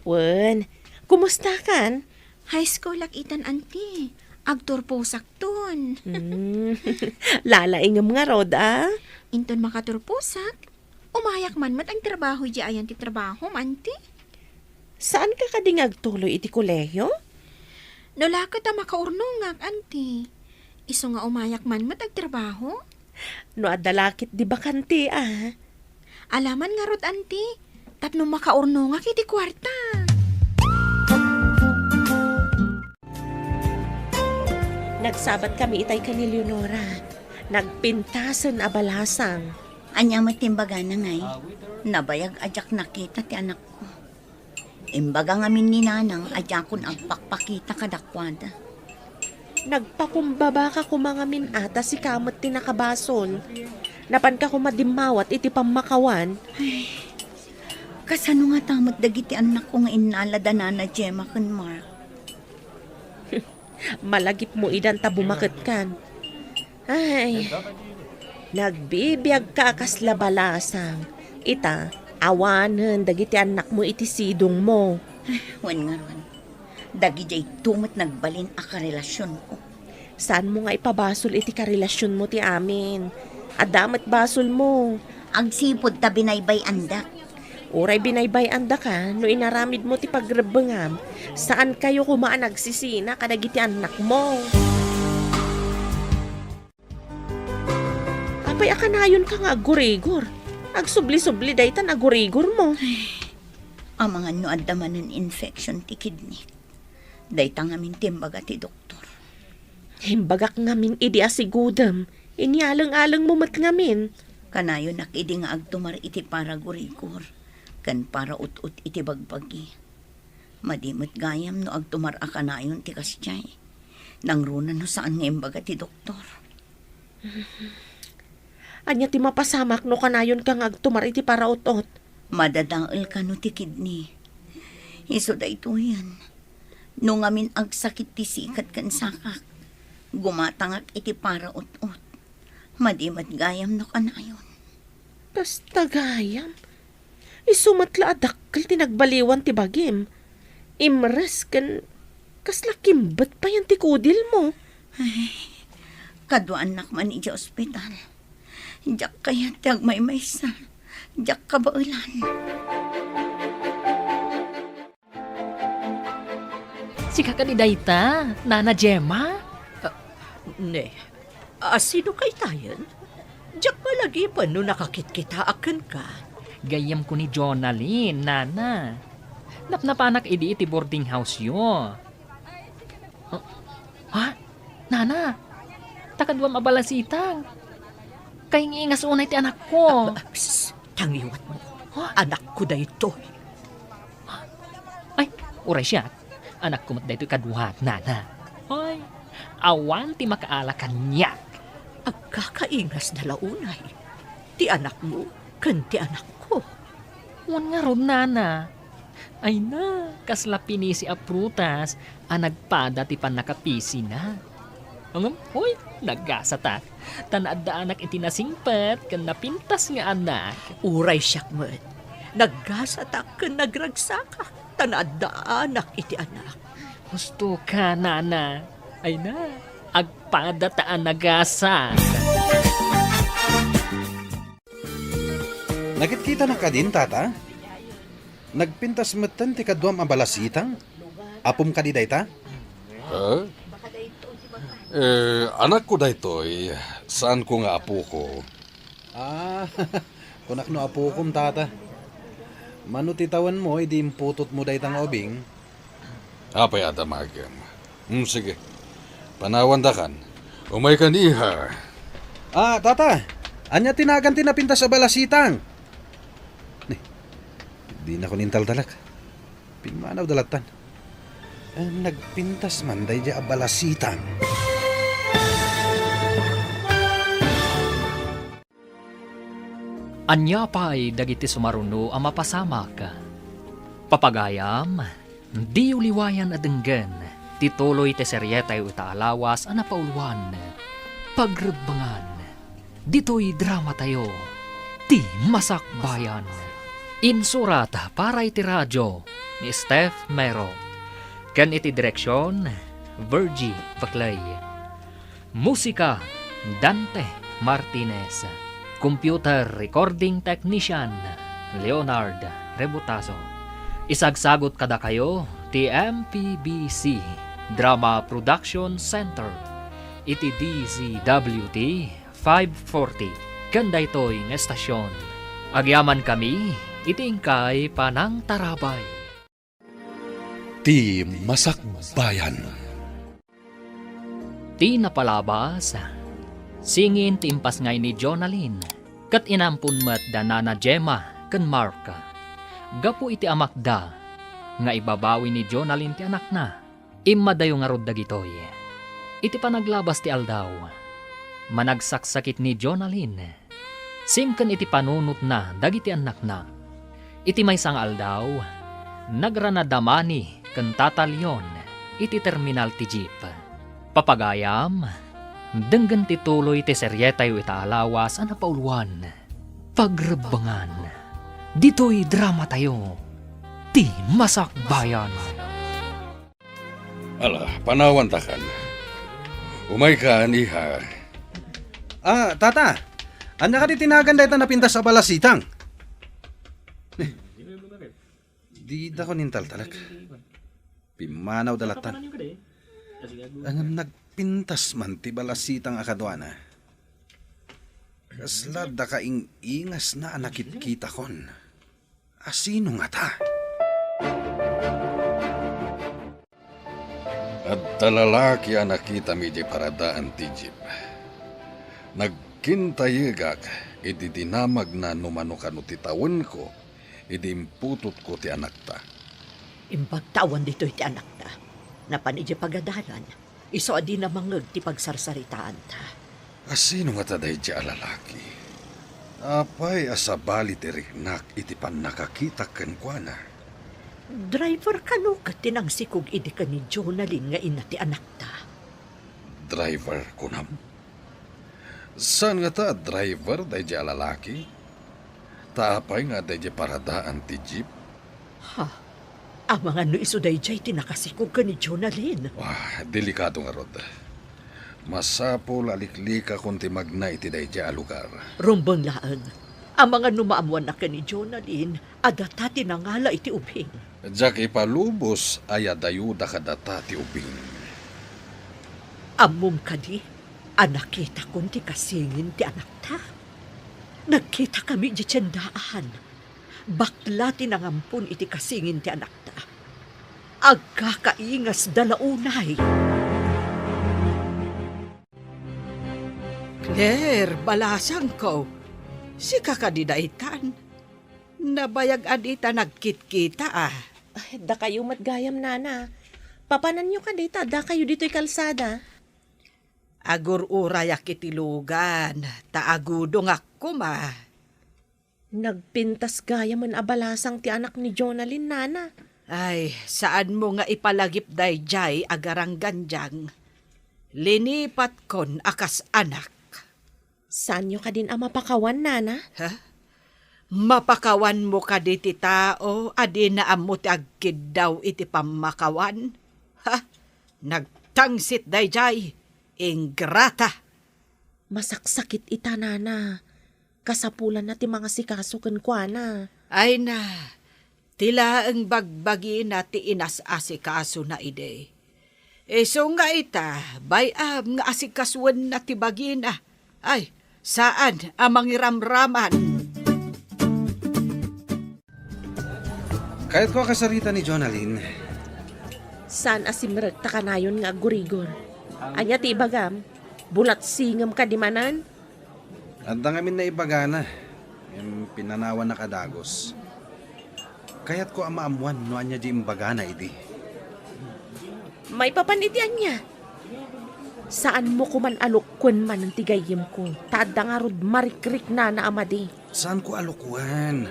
Speaker 3: Wen, kumusta kan?
Speaker 8: High school lakitan, auntie. Agturpo sakton.
Speaker 3: Lalaingam nga rod,
Speaker 8: Inton makaturposak. Umayak man mat ang trabaho di ayan ti trabaho, auntie.
Speaker 3: Saan ka kadingag tuloy iti kolehiyo?
Speaker 8: Nolaka ta makaurnungag, auntie. Iso nga umayak man mat ang trabaho.
Speaker 3: No adalakit di bakante,
Speaker 8: Alaman nga rod, auntie. Tapno makaurnungag iti kwarta.
Speaker 3: Nagsabat kami itay ka ni Leonora. Nagpintasan a balasang.
Speaker 4: Anya matimbaga na ngay. Nabayag ajak nakita ti anak ko. Imbaga ngamin ni nanang ajakon agpakpakita kadakwada.
Speaker 3: Nagpakumbaba ka kumangamin ata si kamot tinakabasol. Napan ka kumadimawat iti pamakawan.
Speaker 4: Kasano nga tamot dagiti anak ko nga inalada na Gemma kan Mark.
Speaker 3: Malagip mo idan tabumakit kan. Ay, nagbibiyag ka kasla balasang. Ita, awanan dagiti anak mo iti sidong mo.
Speaker 4: Wan nga ron. Dagi jay tumot nagbalin a karelasyon ko.
Speaker 3: Saan mo nga ipabasol iti karelasyon mo ti amin? Adamat basol mo.
Speaker 4: Agsipod ta binaybay andak.
Speaker 3: Uray binaybay anda ka, no inaramid mo ti pagrebengam. Saan kayo kumaan nagsisina kadagiti anak mo? Apay akanayon ka nga agurigor. Agsubli-subli daytan agurigor mo.
Speaker 4: Ang mga no addaman ng infection ti kidney. Dayta ngamin timbaga ti doktor.
Speaker 3: Himbagak ngamin idi asigudam. Inialang-alang mo mat ngamin.
Speaker 4: Kanayo nakidi nga agtumar iti para gurigor. Kan para ut-ut iti bagbagi. Madimot gayam no agtumar a kanayon ti kasyay. Nangruna no saan nga imbaga ti doktor.
Speaker 3: Anya ti mapasamak no kanayon kang agtumar iti para ut-ut.
Speaker 4: Madadaal ka no ti kidney. Iso da ito yan. No ngamin agsakit ti sikat kan sakak. Gumatangak iti para ut-ut. Madimat gayam no kanayon.
Speaker 3: Basta gayam. Isumatla adakkel tinagbaliwan ti bagim. Imres kan Kasla kimbat pa yan ti kudil mo.
Speaker 4: Kadwaan nak man ija ospital. Jak kaya tiyag may maysa. Jak kabaulan.
Speaker 2: Si kakadidayta, Nana Gemma.
Speaker 5: Ne, sino kay tayan? Diyak malagi pa no nakakit-kita akin ka.
Speaker 2: Gayam ko ni Jonalyn, Nana. Napnapanak iti boarding house yo. Ha? Nana, takadwam abalasitang. Kay ngiingas unay ti anak ko.
Speaker 5: Psst, tangiwat mo. Anak ko da ito.
Speaker 2: Ay, uray siya. Anak ko mat daytoy kaduhat, Nana. Ay, awan ti makaala kanyak.
Speaker 5: Agkakaingas na launay. Ti anak mo, kan ti anak ko.
Speaker 2: Wan nga ron, Nana. Ay na, kasla pinisi a prutas, nagpada ti panakapisi na. Angam, hoy, naggasata. Tanaad da anak iti nasingpet, kan napintas nga anak.
Speaker 5: Uray siyak mo't. Naggasatak kan nagragsaka. Tanaad da anak iti anak.
Speaker 2: Gusto ka, Nana. Ay na, agpada taan nagasat.
Speaker 1: Nagkita na ka din, tata? Nagpintas matan ti kadwam abalasitang? Apom ka di dayta?
Speaker 6: Ha? Anak ko daytoy, saan ko nga apo ko?
Speaker 1: Ah, kunak no apo kom, tata. Manutitawan mo, idi imputot mo daytang obing.
Speaker 6: Apay adamagam. Sige. Panawandakan. Umay ka niha.
Speaker 1: Ah, tata. Anya tinagan tinapintas sa balasitang. Di na ko nintal dalak. Pimanaw dalatan. Nagpintas man day di abalasitang.
Speaker 2: Anya pa'y dagiti sumaruno ang mapasamak. Papagayam, di uliwayan adenggan, tituloy te seryetay utaalawas ang napauluan. Pagrebangan, dito'y drama tayo, ti masakbayan. Insurat para iti radyo ni Steph Mero. Kan iti direksyon, Virgie Paclay. Musika, Dante Martinez. Computer Recording Technician, Leonard Rebutazo. Isagsagot kada kayo, TMPBC, Drama Production Center. Iti DZWT 540. Ganda ito'y ng estasyon. Agyaman kami, itingkay panang tarabay.
Speaker 6: Ti Masakbayan.
Speaker 2: Ti napalabas, singin ti impas ngay ni Jonalyn, kat inampun mat da Nana Gemma ken Marka. Gapu iti amakda, nga ibabawi ni Jonalyn ti anak na, imadayo nga rod dagitoy. Iti panaglabas ti aldaw, managsaksakit ni Jonalyn, simken iti panunot na dagiti anak na. Iti maysang aldaw, nagranadamani ken tatalyon, iti terminal ti jeep. Papagayam, denggan tituloy ti seryetay itaalawas ang napauluan. Pagrebangan, dito'y drama tayo, ti masakbayan.
Speaker 6: Ala, panawandakan. Umay ka niha.
Speaker 1: Ah, tata. Anya ka di tinagan dayta napintas sa balasitang? Di da ko nintal talak. Pimanaw dalatan. Ang nagpintas man ti balasitang akadwana. Kasla da kaing ingas na anakit kita kon. Asino nga ta?
Speaker 6: At talalaki ang nakita mi di paradaan ti jeep. Nagkintayigak, iti dinamag na numanukano ti tawon ko, iti imputot ko ti anak ta.
Speaker 5: Imbagtawan dito iti anak ta. Napanidya pagadalan. Iso adi na mangag ti pagsarsaritaan ta.
Speaker 6: Asino nga taday di alalaki? Apay asabali ti riknak iti pan nakakita ken kuana.
Speaker 5: Driver kano ka tinangsikog idi ka ni Jonalyn nga ina ti anak ta.
Speaker 6: Driver kunam? Saan nga ta driver day di alalaki? Taapay nga day di paradaan ti jeep?
Speaker 5: Ha? Ang mga no isuday jay tinakasikog ka ni Jonalyn.
Speaker 6: Wah, delikado nga rod. Masapol aliklika kung timagna iti dayjay a lugar.
Speaker 5: Rumbang laang. Ang mga numaamuan na ka ni Jonalyn, adata tinangala iti ubing.
Speaker 6: Diyak ipalubos ay adayuda kadata ti ubing.
Speaker 5: Amom kadi, anakita kon ti kasingin ti anak ta. Nagkita kami di tiyandaan. Bakla tinangampun iti kasingin ti anak ta. Agkakaingas dalaunay.
Speaker 7: Claire, balasang ko. Si kakadidaitan. Nabayag adita nagkit-kita ah.
Speaker 3: Ay, da kayo matgayam, nana. Papanan nyo ka dita, da kayo dito'y kalsada.
Speaker 7: Agur urayak itilugan. Taagudong ako ma.
Speaker 3: Nagpintas gaya man abalasang ti anak ni Jonalyn, nana.
Speaker 7: Ay, saan mo nga ipalagip dayjay agarang ganjang? Linipat kon akas anak.
Speaker 3: Saan nyo ka din ang mapakawan, nana?
Speaker 7: Ha? Mapakawan mo ka di ti tao, adi na amo ti agkid daw iti pamakawan. Ha? Nagtangsit dayjay, ingrata.
Speaker 3: Masaksakit ita, nana. Kasapulan na ti mga sikaso kwa na.
Speaker 7: Ay na, tila ang bagbagi na ti inas-asikaso na ide. So nga ita, bayam nga asikaswan na ti bagina. Ay, saan ang mangiramraman?
Speaker 1: Kahit ko kasarita ni Jonalyn,
Speaker 3: Saan asimrag ta kanayon nga gurigor? Anya ti ibagam, bulat singam ka di manan?
Speaker 1: anda ngamin na ibagana. Yung pinanawan na kadagos. Kaya't ko ang maamuan no anya di imbagana idi.
Speaker 3: May papanitian niya. Saan mo kuman alukwan man ang tigayim ko? Tada nga rod marikrik na amadi.
Speaker 1: Saan ko alukuan?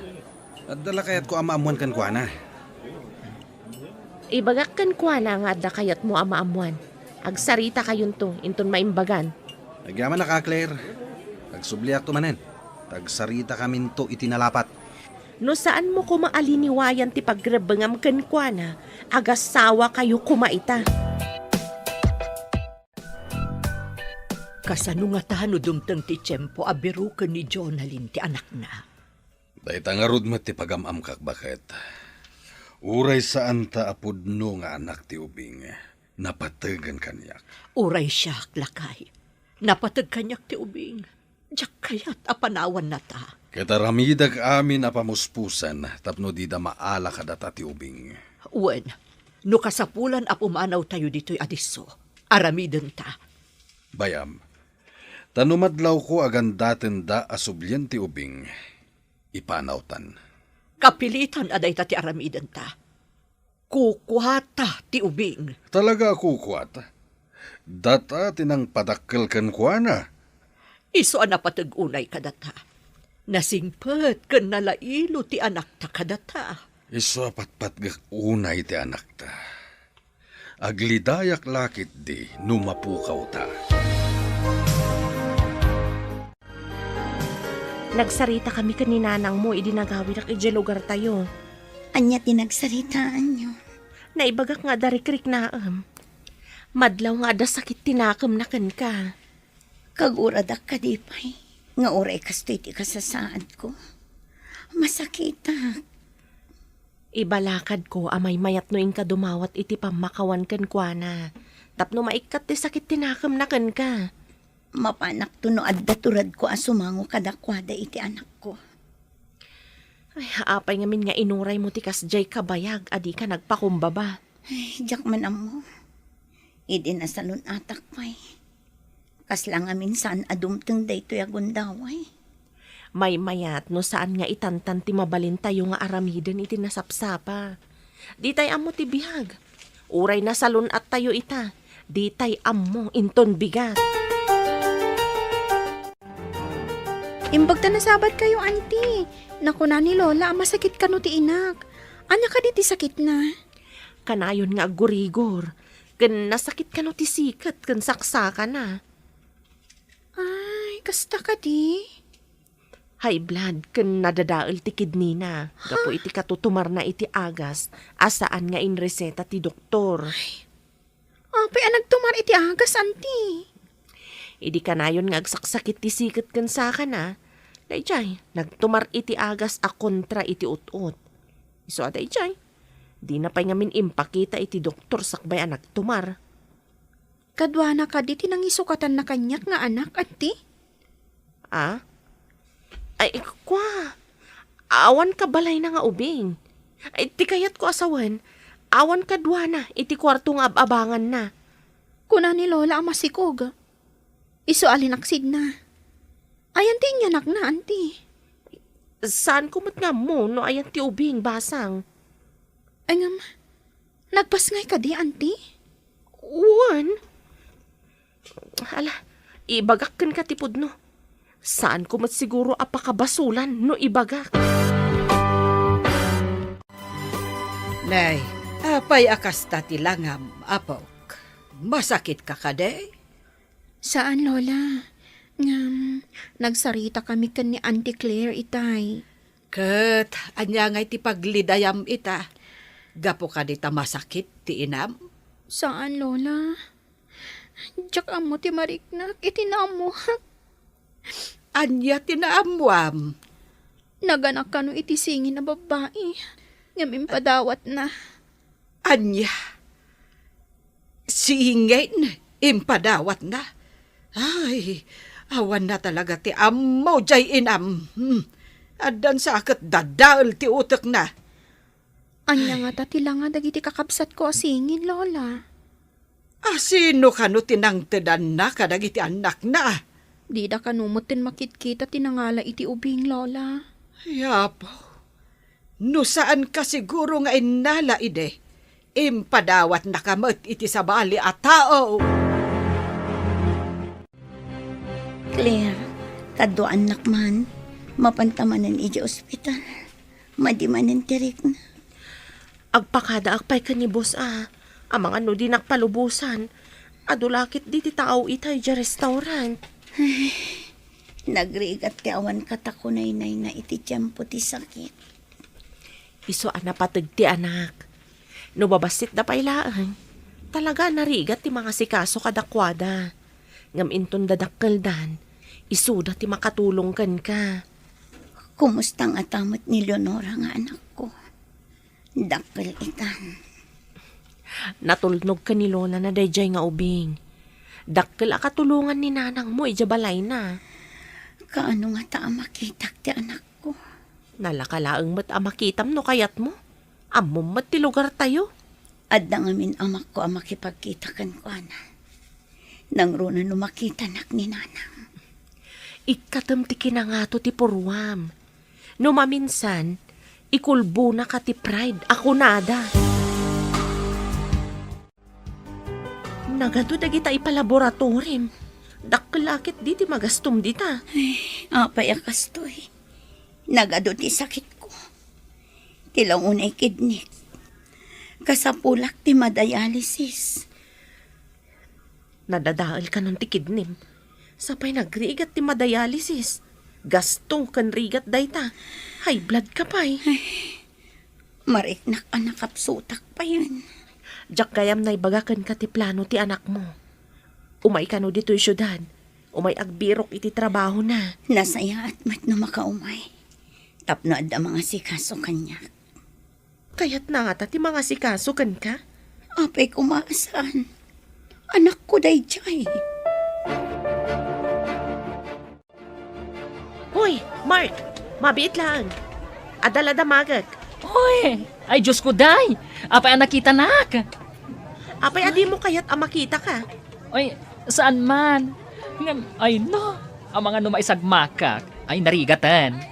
Speaker 1: At dala kaya't ko ang maamuan kan kwa na.
Speaker 3: Ibagak kan kwa na nga da kayat mo amaamuan. Agsarita kayon to, inton maimbagan.
Speaker 1: Nagyaman na ka, Claire. Tagsubliak to manen. Tagsarita kamin to itinalapat.
Speaker 3: No saan mo kumaaliniwayan ti pagrebengam kan kwa na, agasawa kayo kumaita.
Speaker 5: Kasano nga tahano dumtang ti tiyempo abiru ka ni Jonalyn ti anak na.
Speaker 6: Dahit ang arod mo ti pagamam kak bakit. Uray saan ta apudno nga anak ti ubing. Napatagan kanyak.
Speaker 5: Uray siya, lakay. Napatag kanyak ti ubing. Diyak kayat apanawan na ta.
Speaker 6: Kataramidag amin apamuspusan tapno di da maala kadata ti ubing.
Speaker 5: Uwan, no kasapulan apumanaw tayo dito'y adiso. Aramiden ta.
Speaker 6: Bayam, tanumadlaw ko agandaten da asublyan ti ubing. Ipanawtan.
Speaker 5: Kapilitan aday ta ti aramiden ta. Kukuhata ti ubing.
Speaker 6: Talaga kukwat. Data tinang padakkel kan kuana.
Speaker 5: Iso ang napatag-unay kadata. Nasingpet kan nalailo ti anak ta kadata.
Speaker 6: Iso patpat gak unay ti anak ta. Aglidayak lakit di numapukaw ta.
Speaker 3: Nagsarita kami kaninanang mo, idinagawin ak ije lugar tayo.
Speaker 4: Anya tinagsaritaan nyo.
Speaker 3: Naibagak nga darikrik naam. Madlaw nga da sakit tinakam na kan ka.
Speaker 4: Kaguradak ka di pa'y. Nga oray kastoy ti kasasaad ko. Masakita.
Speaker 3: Ibalakad ko amay mayat no ka dumawat iti pamakawan kan kwa na. Tapno maikat ti sakit tinakam na kan ka.
Speaker 4: Mapanak to no adda turad ko asumango kadakwada iti anak ko.
Speaker 3: Ay, haapay ngamin nga inuray mo ti kasjay kabayag, adi ka nagpakumbaba.
Speaker 4: Ay, jak man amo. Idi na salon atak pa'y. Kaslang amin saan adumteng daytoy agundaway.
Speaker 3: May mayat no saan nga itantan ti mabalin tayo nga aramiden iti nasapsapa. Di tay amo ti bihag. Uray na salon at tayo ita. Di tay amo inton bigat.
Speaker 8: Imbag ta nasabat kayo, auntie. Naku na ni Lola, masakit ka no ti inak. Anya ka di ti sakit na?
Speaker 3: Kanayon nga gurigor. Kan nasakit ka no ti sikat, kan saksa ka na.
Speaker 8: Ay, kasta ka di.
Speaker 3: High blood ken nadadaol ti kidney na. Gapo iti katutumar na iti agas asaan nga in reseta ti doktor.
Speaker 8: Apay nagtumar iti agas, anti.
Speaker 3: Idi kanayon nga agsaksakit ti sikat ken saka na. Dayjay, nagtumar iti agas a kontra iti ut-ut. Iso dayjay, di na pa'y ngamin impakita iti doktor sakbay a nagtumar.
Speaker 8: Kadwana ka di tinangisukatan na kanyak nga anak, anti.
Speaker 3: Ah? Ay, kwa. Awan ka balay na nga ubing. Ay, ti kayat ko asawan. Awan ka dwana, iti kwarto nga ababangan na.
Speaker 8: Kuna ni Lola ang masikog. Iso alinaksid na. Ayan ti nyanak na, anti.
Speaker 3: Saan kumat nga mo no ayan ti ubing basang?
Speaker 8: Ay ngam, nagpasngay ka di, anti.
Speaker 3: Uwan? Hala, ibagak kan katipod no. Saan kumat siguro apakabasulan no ibagak?
Speaker 7: Nay, apay akas tati langam, apok. Masakit ka kade?
Speaker 8: Saan, Lola? Ngam, nagsarita kami kan ni Auntie Claire, itay.
Speaker 7: Kat, anya ngay ti paglidayam ita. Gapo ka di ta masakit ti inam?
Speaker 8: Saan, Lola? Diyak amo ti mariknak, itinamuhak.
Speaker 7: Anya tinaamuam.
Speaker 8: Naganak ka no iti singin na babae. Ngamin padawat na.
Speaker 7: Anya. Singin, impadawat na. Ay, awan na talaga ti amo jay inam. Adan sa akat dadaal ti utak na.
Speaker 8: Anya nga tatila nga dagiti kakabsat ko singin, Lola.
Speaker 7: Sino ka no tinangtedan na kadagiti anak na?
Speaker 8: Di da kanumutin makitkita tinangala iti ubing, Lola.
Speaker 7: Yapo. No saan ka siguro nga inala ide? Impadawat na kamot iti sabali at tao.
Speaker 4: Claire, kaddo anak man, mapantamanan iti ospital. Madimanan tirik na.
Speaker 3: Agpakada akpay ka ni boss Amang ano din nakpalubusan. Adulakit di ti tao itay dya restaurant.
Speaker 4: Nagrigat ti awan katakunay-nay na iti tiyempo ti sakit.
Speaker 3: Iso patag ti anak. No babasit da pailaan. Talaga narigat ti mga sikaso kadakwada. Ngam inton dadakkeldan. Isuda ti makatulong kan ka.
Speaker 4: Kumustang atamot ni Leonora nga anak ko. Dakkel itan.
Speaker 3: Natulnog ka ni Lola na dayjay nga ubing. Dakkel akatulungan ni nanang mo ijabalay na.
Speaker 4: Kaano nga ta makitak ti anak ko?
Speaker 3: Nalakalaang mat amakitam no kayat mo. Amom mat ti lugar tayo.
Speaker 4: Adda ngamin amak ko makipagkitakan ko ana. Nang runa no makitanak ni nanang.
Speaker 3: Ikatam ti kinangato ti purwam. No maminsan, ikulbo na ka ti pride ako nada. Nagado dagita ipalaboratorim. Dakkelakit di ti magastom dita.
Speaker 4: Apay akastoy. Nagado ti sakit ko. Tilang unay kidney. Kasapulak ti madialysis.
Speaker 3: Nadadaal ka nun ti kidnim. Sapay nagrigat ti madialysis. Gasto kan rigat dayta. High blood ka pa'y.
Speaker 4: Mariknak anak kapsutak pa yan.
Speaker 3: Diyak gayam na ibagakan ka ti plano ti anak mo. Umay ka no dito'y syudad. Umay agbirok iti trabaho na.
Speaker 4: Nasaya at mat no makaumay. Tapno adda mga sikaso kanya.
Speaker 3: Kaya't na nga ti mga sikaso kan ka.
Speaker 4: Apay kumaasan. Anak ko dayjay.
Speaker 3: Hoy, Mark! Mabiit lang. Adalada magak.
Speaker 2: Oy, ay Diyos ko day. Apay ang nakita nak.
Speaker 3: Apay adi mo kaya't amakita ka.
Speaker 2: Oy, saan man? Ngam, ay no. Ang mga numaisagmakak ay narigatan.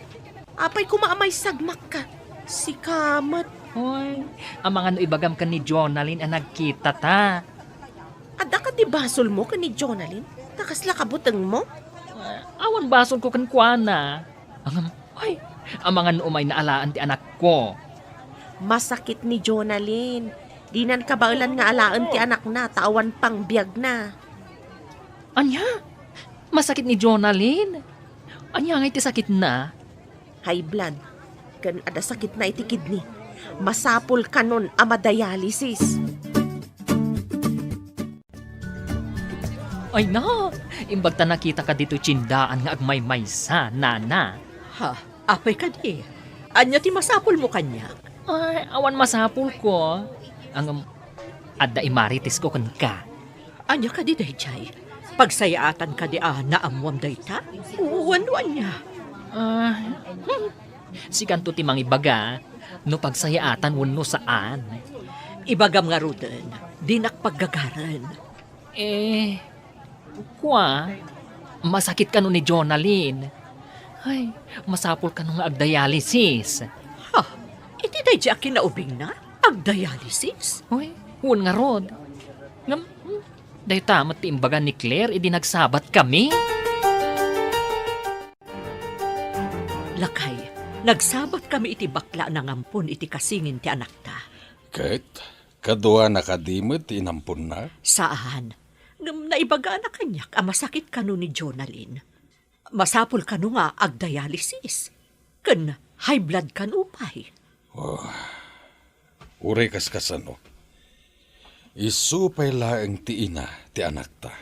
Speaker 3: Apay kumaamay sagmak ka. Si Kamat.
Speaker 2: Oy, ang mga nuibagam ka ni Jonalyn ang nagkita ta.
Speaker 3: Ada ka di basol mo ka ni Jonalyn? Nakasla kabutang mo?
Speaker 2: Awan basol ko kan kuana. Ay, ang mga nuumay na alaan ti anak ko.
Speaker 3: Masakit ni Jonalyn. Dinan kabaulan nga alaan ti anak na, tawan pang biyag na.
Speaker 2: Anya? Masakit ni Jonalyn? Anya nga iti sakit na?
Speaker 3: high blood, kan ada sakit na iti kidney. Masapul kanon ama dialysis.
Speaker 2: Ay na, imbag ta nakita ka dito tsindaan nga agmay-maysa, nana.
Speaker 5: Ha, apay ka di. Anya ti masapol mo kanya.
Speaker 2: Ay, awan masapul ko. Ang adda imaritis ko kan ka.
Speaker 5: Anya ka di dayjay. Pagsayaatan ka di naamwam dayta. Uwan-uwan niya.
Speaker 2: Si kanto ti mangibaga, no pagsayaatan wano saan.
Speaker 5: Ibagam nga ruden, di nakpaggagaran.
Speaker 2: Masakit ka no ni Jonalyn. Ay, masapul ka no nga agdialysis.
Speaker 5: Ha, iti dayjay kinaubing na? Agdialysis?
Speaker 2: Uy, huwag nga rod. Dahi tamat ti imbaga ni Claire, idi nagsabat kami.
Speaker 5: Lakay, nagsabat kami iti bakla ng ampon iti kasingin ti anak ta.
Speaker 6: Ket, kadua nakadimot inampun na.
Speaker 5: Saan? Naibaga na kanyak, masakit kano ni Jonalyn. Masapol kano nga agdialysis. Kan high blood kano upay.
Speaker 6: Uray kaskasano. Isupay laeng ti ina ti anak ta.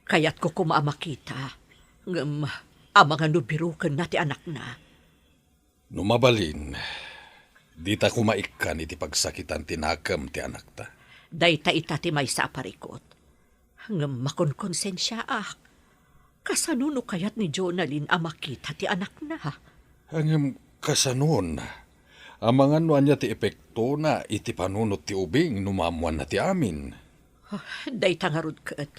Speaker 5: Kaya't ko kumaamakita. Amang nubirukan na ti anak na.
Speaker 6: Numabalin, di ta kumaikan iti pagsakitan tinakam ti anak ta.
Speaker 5: Dayta itati may sa aparikot. Makonkonsensya kasanuno kayat ni Jonalyn makita ti anak na.
Speaker 6: Hangem kasanon, amangan no anya ti epekto na iti panunot ti ubing numamuan na ti amin.
Speaker 5: Dayta nga rod ket.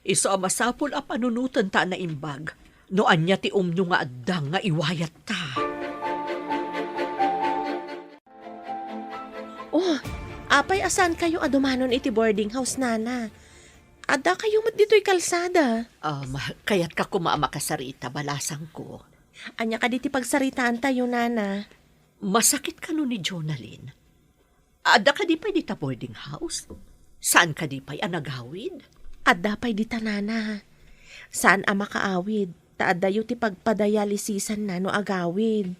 Speaker 5: Iso masapul a panunutan ta na imbag. No anya ti umno nga addang nga iwayat ta.
Speaker 3: Apay asan kayo adumanon iti boarding house, nana? Ada kayo mat dito'y kalsada.
Speaker 5: Kaya't ka kumamakasarita, balasang ko.
Speaker 3: Anya ka diti pagsaritaan tayo, nana.
Speaker 5: Masakit ka no ni Jonalyn. Ada ka di pa'y dita boarding house? Saan ka di pa'y anagawid?
Speaker 3: Ada pa'y dita, nana. Saan ama kaawid? Taada yu ti pagpadayalisisan na no agawid.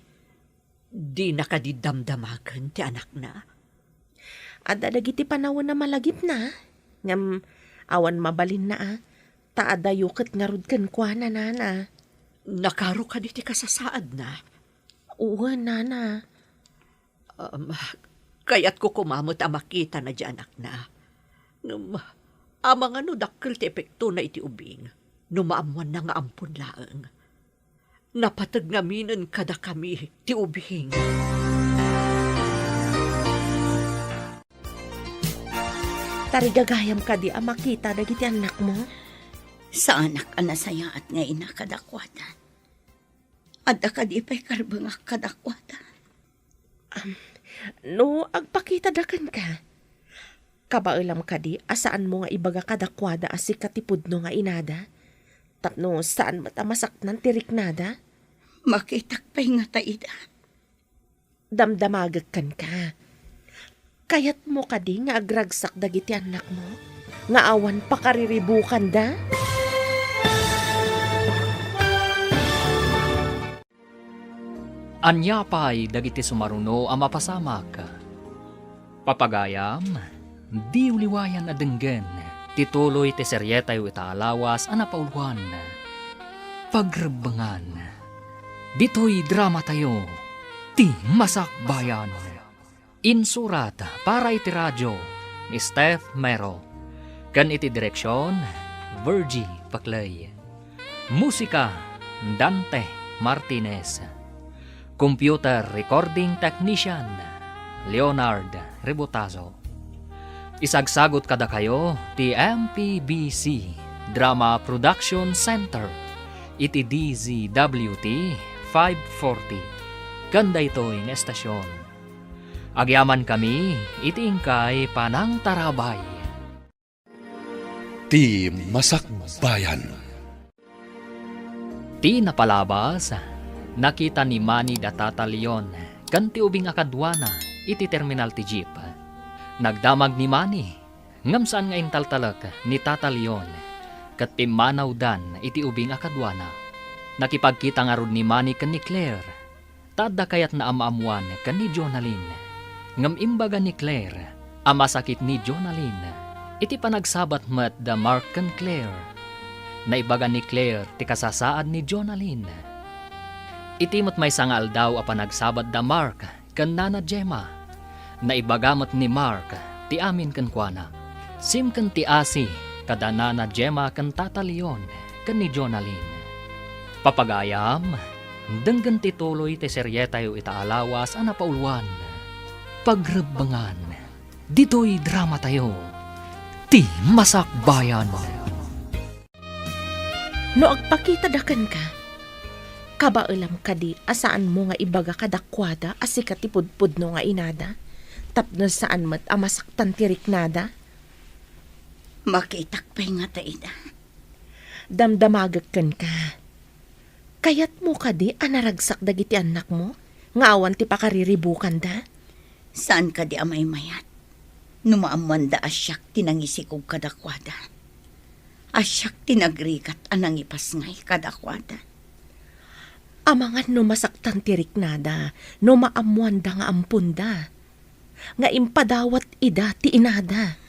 Speaker 5: Di na ka di damdamagan ti anak na.
Speaker 3: Ada dagiti panawon na malagip na. Ngam awan mabalin na Taada yuket nga rod ken kwa na, nana.
Speaker 5: Nakaro ka di ti kasasaad na.
Speaker 3: Oo, nana.
Speaker 5: Kaya't ko kumamot makita na di anak na. Amang dakkel ti epekto na iti ubing. Numaamuan na nga ampun laeng. Napatag naminan kada kami ti ubing.
Speaker 3: Tarigagayam ka di makita dagiti anak mo?
Speaker 4: Sa anak anasaya at nga ina kadakwatan. Adda ka di pa'y karbang kadakwatan.
Speaker 3: No, agpakita dakan ka. Kabailam ka di, asaan mo nga ibaga kadakwada asi katipudno nga inada? Tapno, saan matamasaknan tirik nada?
Speaker 4: Makitak pa'y nga taida.
Speaker 3: Damdamagag ka. Kayat mo ka di nga agragsak dagiti anak mo? Nga awan pakariribukan da?
Speaker 2: Anya pa'y dagiti sumaruno ang mapasamak. Papagayam, di uliwayan na denggen, tituloy ti seryeta yu itaalawas anapauluan. Pagrebangan, dito'y drama tayo, ti Masakbayan. Insurat para iti radyo, ni Steph Mero. Kan iti direksyon, Virgie Paclay. Musika, Dante Martinez. Computer Recording Technician, Leonard Rebotazo. Isagsagot kada kayo, ti MPBC Drama Production Center, iti DZWT 540. Ganda ito'y ng estasyon. Agyaman kami, iti ingkay Panang Tarabay.
Speaker 6: Ti Masakbayan.
Speaker 2: Ti napalabas, nakita ni Manny da Tata Leon, kanti ubing akadwana, iti terminal ti jeep. Nagdamag ni Manny, ngamsaan nga intaltalak ni Tata Leon, kat timanaw dan iti ubing akadwana. Nakipagkita nga rod ni Manny kan ni Claire, tada kayat na amaamuan kan ni Jonalyn. Ngam imbaga ni Claire, ama sakit ni Jonalyn. Iti panagsabat met da Mark kan Claire. Naibaga ni Claire ti kasasaad ni Jonalyn. Iti met may sangal daw a panagsabat da Mark kan nana Gemma. Naibagamat ni Mark ti amin kan kuana. Sim kan ti asi kada nana Gemma kan tata Leon kan ni Jonalyn. Papagayam, denggan ti tuloy ti seryetayo itaalawas ana pauluan. Pagrebangan, dito'y drama tayo. Ti Masakbayan.
Speaker 3: No agpakita dakan ka, kabailam ka di asaan mo nga ibaga kadakwada asika ti pudpudno nga inada, tapno saan mat amasaktan ti riknada,
Speaker 4: Makitak pa'y nga ta ida.
Speaker 3: damdamagak kan ka. Kayat mo ka di anaragsak dagiti anak mo, nga awan ti pakariribukan da.
Speaker 4: Saan ka di amay mayat? Numaaman da asyak tinangisikog kadakwada. Asyak tinagrigat anang ipasngay kadakwada.
Speaker 3: Amangan no masaktan ti riknada, no maamuan da nga ampunda. Nga impadawat ida ti inada.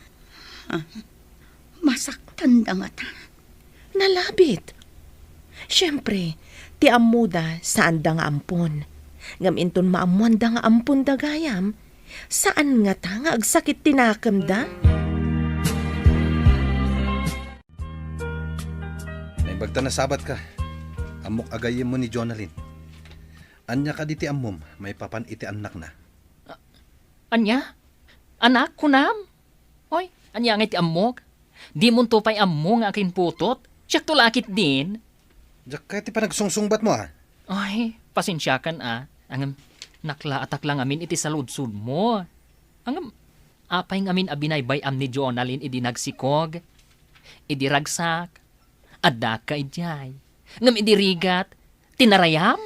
Speaker 4: Masaktan da nga ta.
Speaker 3: Nalabit. Siyempre, ti amuda saan da nga ampun. Ngam inton maamuan da nga ampun da gayam, saan nga ta nga agsakit tinakam da?
Speaker 1: Naibagta na sabat ka. Amok agayim mo ni Jonalyn. Anya ka di ti amom, may papan iti anak na.
Speaker 2: Anya? Anak ko nam? Oy, anya nga iti amok? Di mo to pa'y amo nga akin putot? Siyak tulakit din.
Speaker 1: Diyak ka ti panagsungsungbat mo ah.
Speaker 2: Ay, pasensyakan Angam, naklaatak lang amin iti saludsud mo. Angam, apay ngamin abinay am ni Jonalyn idi nagsikog. Idi ragsak. Adda ka ijay. Ngam idi rigat. Tinarayam?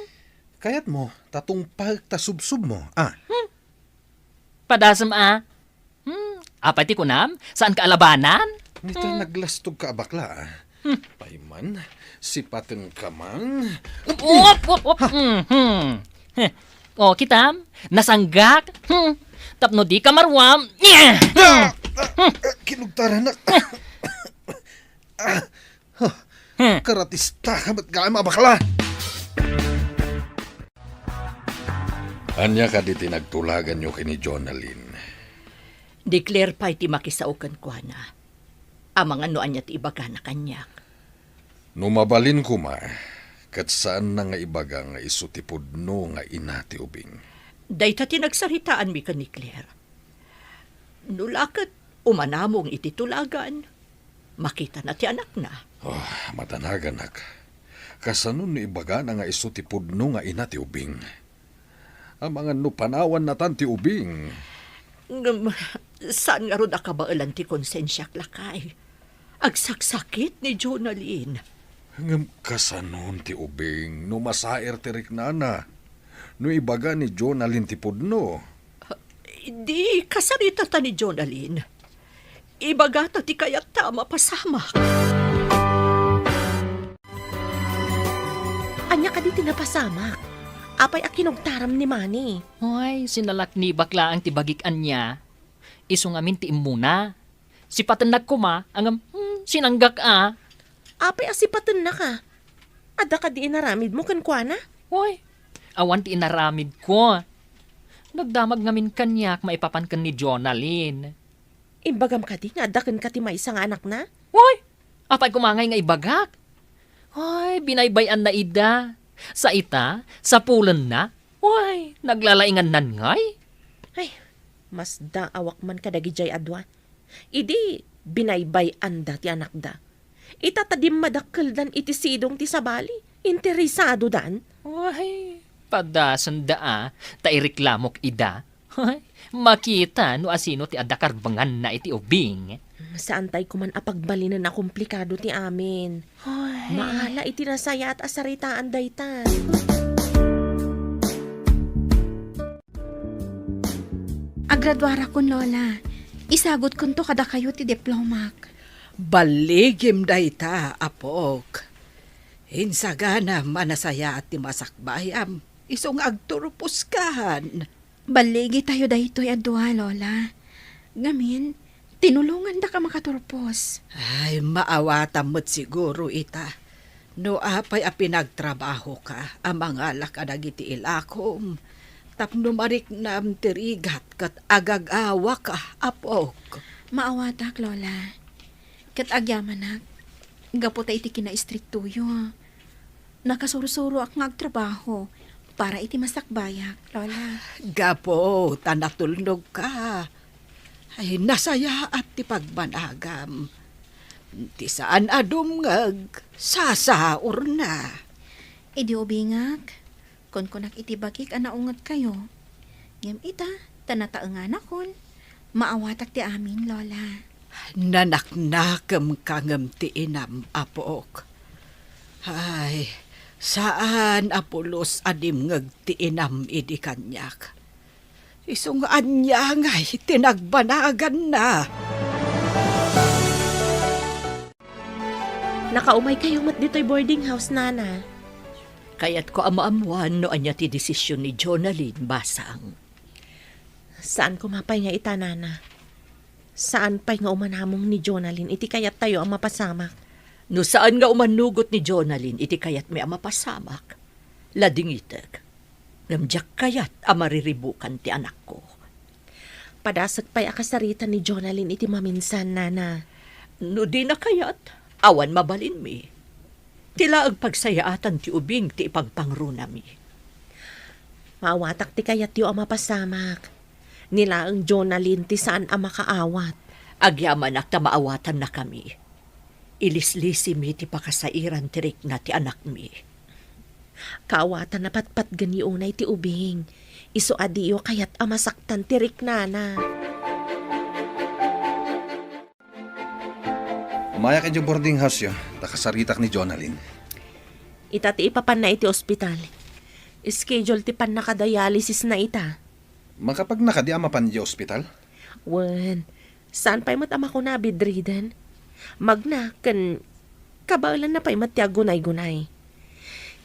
Speaker 1: Kayat mo, tatong pagtasubsub mo ah.
Speaker 2: Padasam apay ti kunam? Saan ka alabanan?
Speaker 1: Nito naglastog ka bakla ah. Payman, sipaten ka man.
Speaker 2: O, kitam, nasanggak. Tapno di ka marwam.
Speaker 1: Kinugtara na. Karatista ka ba't ka bakla?
Speaker 6: Anya ka di tinagtulagan nyo kini Jonalyn.
Speaker 5: Declare pa iti makisaukan ko na. Amang ano anya ti ibaga na kanyak.
Speaker 6: Numabalin ko ma, kat saan na nga ibaga nga isutipod no nga inati ubing.
Speaker 5: Dahil ta tinagsaritaan mi ka ni Claire. Nulakat umanamong iti tulagan. Makita na ti anak na.
Speaker 6: Oh, matanagan nak. Kasanon ni ibaga na nga isutipod no nga inati ubing. Ang mga no panawan na tanti ubing.
Speaker 5: Saan nga ron akabailan ti konsensyak lakay? Agsaksakit ni Jonalyn.
Speaker 6: Ngam kasanon ti ubing no masaer ti riknana. No ibaga ni Jonalyn ti pudno.
Speaker 5: Di kasarita ta ni Jonalyn. Ibaga ta ti kayat tama pasamak.
Speaker 3: Anya ka di tinapasamak. Apay akinogtaram ni Manny.
Speaker 2: Hoy, sinalak ni bakla ang tibagikan niya. Iso ngamin ti imuna. Si patenag ko ma, angam, sinanggak
Speaker 3: Apay asipatan na ka. Ada ka di inaramid mo kan kuana?
Speaker 2: Hoy, awan ti inaramid ko. Nagdamag ngamin kanyak maipapan kan ni Jonalyn.
Speaker 3: Imbagam ka di nga adakan ka ti may isang anak na?
Speaker 2: Hoy, apay kumangay nga ibagak. Hoy, binaybayan na ida. Sa ita, sa pulan na. Hoy, naglalaingan nan ngay.
Speaker 3: Ay, mas da awak man kadagi jay adwa. Idi, binaybay anda ti anak da. Itatadim madakkel dan iti sidong ti sabali. Interesado dan.
Speaker 2: Hoy, padasan da tairiklamok ida. Hoy, makita no asino ti adakarbangan na iti ubing.
Speaker 3: Saan tay kuman apagbalinan na komplikado ti amin. Maala iti nasaya at asaritaan daytan.
Speaker 8: Agradwara kon lola. Isagot kon to kada kayo ti diplomak.
Speaker 7: Baligim dayta, apok. Hinsagana manasaya at ti masakbayam. Isong agturupuskan.
Speaker 8: Baligi tayo daytoy adwa, Lola. Ngamin, tinulungan da ka makaturpos.
Speaker 7: Ay, maawatan mo't siguro ita. No apay a pinagtrabaho ka, amang alak ka nagiti ilakom. Tapno marik na tirigat kat agagawa ka, apok.
Speaker 8: Maawatak, Lola. Kat agyamanak, gapo ta iti kina-istriktuyo. Nakasurusuro ak ngagtrabaho para iti masakbayak, Lola.
Speaker 7: Gapo, tanatulnog ka. Ay, nasaya at ti pagbanagam. Ti saan adumngag, sasaur na.
Speaker 8: Idi ubingak, kon kunak iti bagik anaungat kayo. Ngem ita, tanataengan akon. Maawatak ti amin, Lola.
Speaker 7: Nanaknakam kangam ti inam, apok. Ay, saan apulos adimngag ti inam idi kanyak. Isong anya ngay, tinagbanagan na.
Speaker 3: Nakaumay kayo mat dito'y boarding house, Nana.
Speaker 5: Kaya't ko amaamuan no anya ti desisyon ni Jonalyn basang.
Speaker 3: Saan kumapay nga ita, Nana? Saan pa'y nga umanamong ni Jonalyn? Iti kayat tayo ang mapasamak.
Speaker 5: No saan nga umanugot ni Jonalyn, iti kayat may amapasamak. Ladingitag. Ngamjak kayat amariribukan ti anak ko.
Speaker 3: Padasag pa'y akasarita ni Jonalyn iti maminsan, Nana.
Speaker 5: No di na kayat, awan mabalin mi. Tila ang pagsayaatan ti ubing ti ipagpangruna mi.
Speaker 3: Maawatak ti kayat yu ang mapasamak. Nila ang Jonalyn ti saan ang makaawat.
Speaker 5: Agyaman ak ta maawatan na kami. Ilislisi mi ti pakasairan tirik na ti anak mi.
Speaker 3: Kaawatan na patpat gani unay ti ubing. Iso adiyo kayat amasaktan tirik, Nana.
Speaker 1: Umayak yung boarding house yo, nakasaritak ni Jonalyn.
Speaker 3: Ita ti ipapan na iti ospital. Schedule ti pan nakadialysis na ita.
Speaker 1: Makapag nakadi amapan di ospital?
Speaker 3: Wen, saan pa'y matama ko na bedridden? Magna, kan kabalan na pa'y matya gunay-gunay.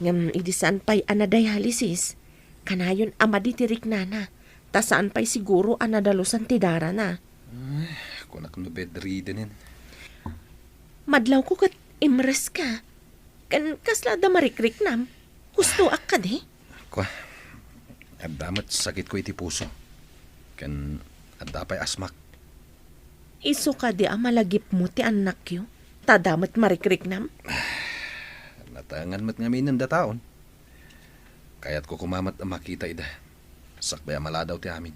Speaker 3: Ngam, idi saan pa'y anadialysis? Kanayon amaditirik na. Ta saan pa'y siguro anadalusan ti dara na.
Speaker 1: Ay, kunak no bedridden yan.
Speaker 3: Madlaw ko kat imres ka. Kan kasla da marikrik nam. Gusto ak ka di?
Speaker 1: Kwa, damat sakit ko iti puso. Kan, adapay asmak.
Speaker 3: Iso ka di malagip mo ti anak yo. Tadamat marikrik nam.
Speaker 1: Natangan mat nga minanda taon. Kaya't ko kumamat ang makita ida. Sakbay maladaw ti amin.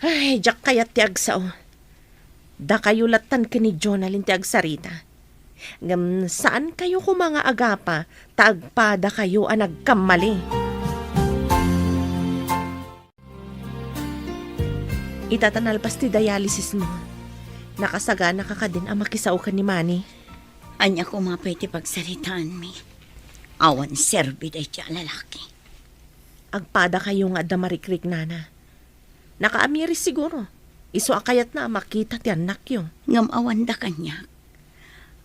Speaker 3: Ay, jak kayat ti agsao. Da kayo latan ka ni Jonalyn ti agsarita. Ngam, saan kayo ko mga agapa, taagpada kayo ang nagkamali. Itatanalpas ti dialysis mo. Nakasagana ka ka din ang makisaw ka ni Manny.
Speaker 4: Anya kumapay ti pagsaritaan mi. Awan serbi day ti lalaki.
Speaker 3: Agpada kayo nga da marikrik, Nana. Nakaamiris siguro. Iso akayat na makita ti anak yo.
Speaker 4: Ngam awan da kanya.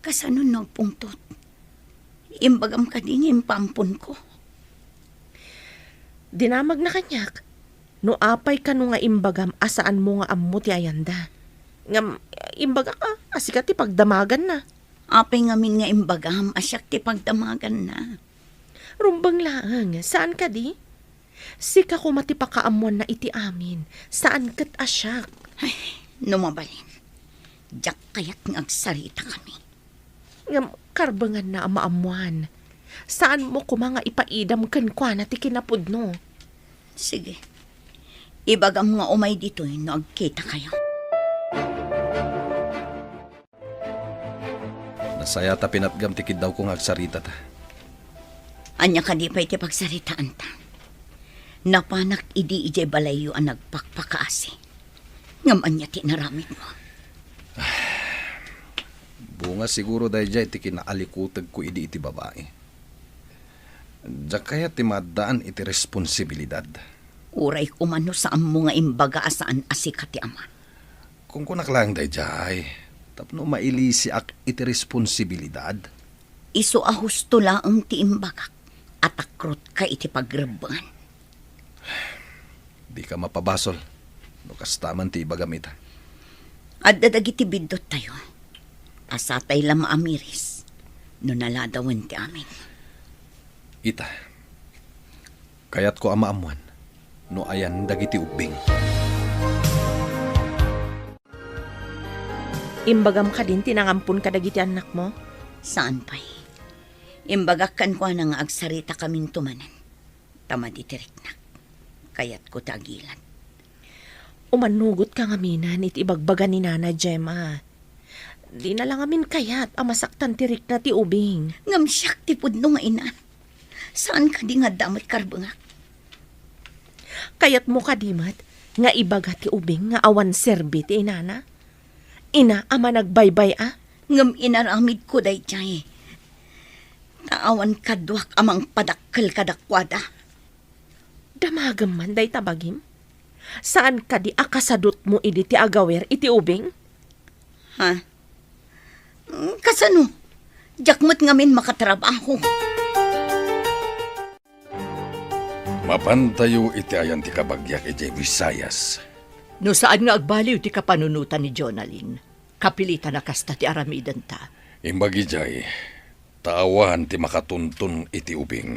Speaker 4: Kasano nagpungtot. Imbagam ka din impampon ko.
Speaker 3: Dinamag na kanyak. No apay ka no nga imbagam asaan mo nga ammo ti ayanda. Ngam, imbaga ka, asikat ti pagdamagan na.
Speaker 4: Apay ngamin nga imbagam, asyak ti pagdamagan na.
Speaker 3: Rumbang lang, saan ka di? Sika ko matipakaamuan na iti amin. Saan kat asyak?
Speaker 4: Ay, numabalin. Diyak kaya't ngagsarita kami.
Speaker 3: Ngam, karbangan na ang maamuan. Saan mo ko mga ipaidam kan kwa na ti kinapudno?
Speaker 4: Sige. Ibagam nga umay dito nagkita kayo.
Speaker 1: Nasaya ta pinatgam tikid daw kong agsarita ta.
Speaker 4: Anya ka di pa iti pagsaritaan ta. Napanak idi ijay balayo ang nagpakpakaasi. Ngam anya ti naramit mo.
Speaker 1: Bunga siguro dahil dyan iti kinaalikutag ko idi iti babae. Diyan kaya ti madaan iti responsibilidad.
Speaker 4: Uray kumano saan mo nga imbaga asaan asika ti ama.
Speaker 1: Kung kunak lang dahil dyan, tapno mailisi ak iti responsibilidad.
Speaker 4: Iso a husto laang ti imbagak. atakrot ka iti pagreban.
Speaker 1: Di ka mapabasol. No kastaman ti ibagamit.
Speaker 4: At dadagiti bidot tayo. Pasatay lang maamiris. No naladawan ti amin.
Speaker 1: Ita. Kayat ko amaamuan. No ayan dagiti ubing.
Speaker 3: Imbagam ka din, tinangampun ka dagiti anak mo?
Speaker 4: Saan pa'y? Imbagakan ko na nga agsarita kaming tumanan. Tama di tiriknak. Kayat ko tagilan.
Speaker 3: Umanugot ka nga minan, iti ibagbaga ni Nana Gemma. Di na lang amin kayat, amasaktan tirik na ti ubing.
Speaker 4: Ngam siyak ti pudno nga ina. Saan ka di nga damat karbangak?
Speaker 3: Kayat mo kadimat, nga ibaga ti ubing, nga awan serbi ti inana. Ina, ama nagbaybay
Speaker 4: Ngam inaramid ko day jay. Naawan kadwak amang padakkel kadakwada.
Speaker 3: Damagam man day tabagim. Saan ka di akasadot mo idi ti agawer iti ubing?
Speaker 4: Ha? Kasano? Jakmat ngamin makatrabaho.
Speaker 6: Mapantayo iti ayan ti kabagyak iti Visayas.
Speaker 5: No saan nga agbaliw ti kapanunutan ni Jonalyn. Kapilitan na kasta ti aramidan ta.
Speaker 6: Imbagi jay, taawan ti makatuntun iti ubing.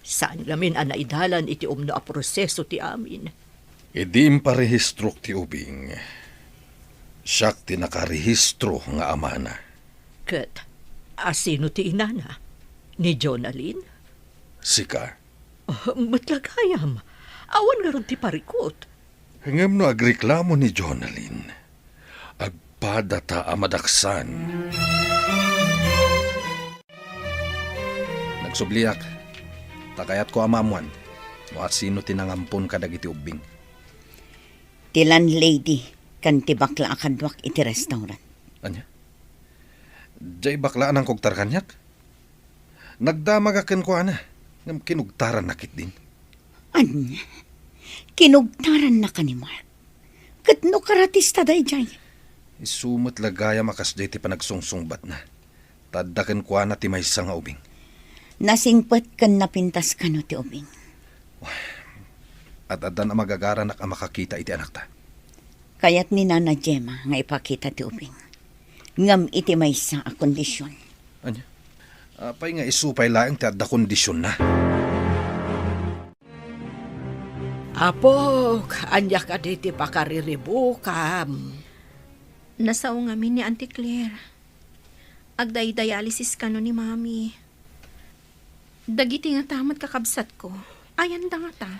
Speaker 5: Saan namin anaidalan iti umno a proseso ti amin.
Speaker 6: Idim parehistro ti ubing. Siyak ti nakarehistro nga amana.
Speaker 5: Ket, asino ti inana? Ni Jonalyn?
Speaker 6: Sika.
Speaker 5: Matlagayam. Awan nga ron ti parikot.
Speaker 6: Hangam no agreklamo ni Jonalyn. Agpadata amadaksan.
Speaker 1: Nagsubliak. Takayat ko amamuan. No at sino tinangampun ka dagiti ubing.
Speaker 4: Tilan lady, kan ti bakla akadwak iti restaurant.
Speaker 1: Anya? Jay baklaan ang kogtar kanyak? Nagdamagakan ko ana. Ngam kinugtaran nakit din.
Speaker 4: Anya? Kinugtaran na ka ni Mark. Katno karatista day jay.
Speaker 1: Isumat lagaya makas jay ti panagsungsungbat na. Tadakan ko ana ti maysa nga ubing.
Speaker 4: Nasingpet kan napintas ka no ti ubing.
Speaker 1: At adan ang magagaranak ang makakita iti anak ta.
Speaker 4: Kayat ni Nana Gemma nga ipakita ti ubing. Ngam iti maysa a kondisyon.
Speaker 1: Anya? Apay nga isupay laeng ti adda kondisyon na.
Speaker 7: Apo, anya ka di ti pakariribukam.
Speaker 8: Nasao ngamin ni Auntie Claire. Agday-dialysis ka no ni Mami. Dagiti nga tamat kakabsat ko. Ayan da nga ta.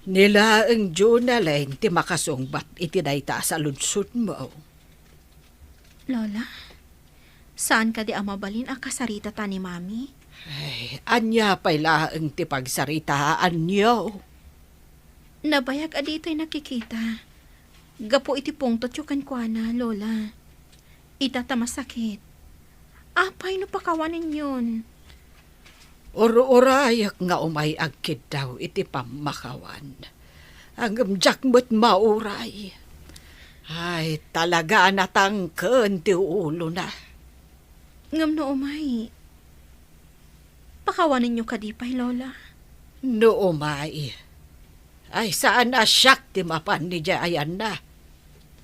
Speaker 7: Nila ang Jonalyn ti makasungbat iti dayta sa lunsod mo.
Speaker 8: Lola, saan ka di amabalin a kasarita ta ni Mami?
Speaker 7: Ay, anya pala ang ti pagsaritaan niyo.
Speaker 8: Nabayag adito'y nakikita. Gapo iti pungtot yung kankwana, Lola. Itatama sakit. Apay no pakawanin yun.
Speaker 7: Oro-orayak nga umay agkid daw iti pamakawan. Ang jakmot mauray. Ay, talaga natangken ti ulo na.
Speaker 8: Ngam no umay. Pakawanin nyo kadipay, Lola.
Speaker 7: No umay. Ay, saan na siyak ti mapan ni Jayan na.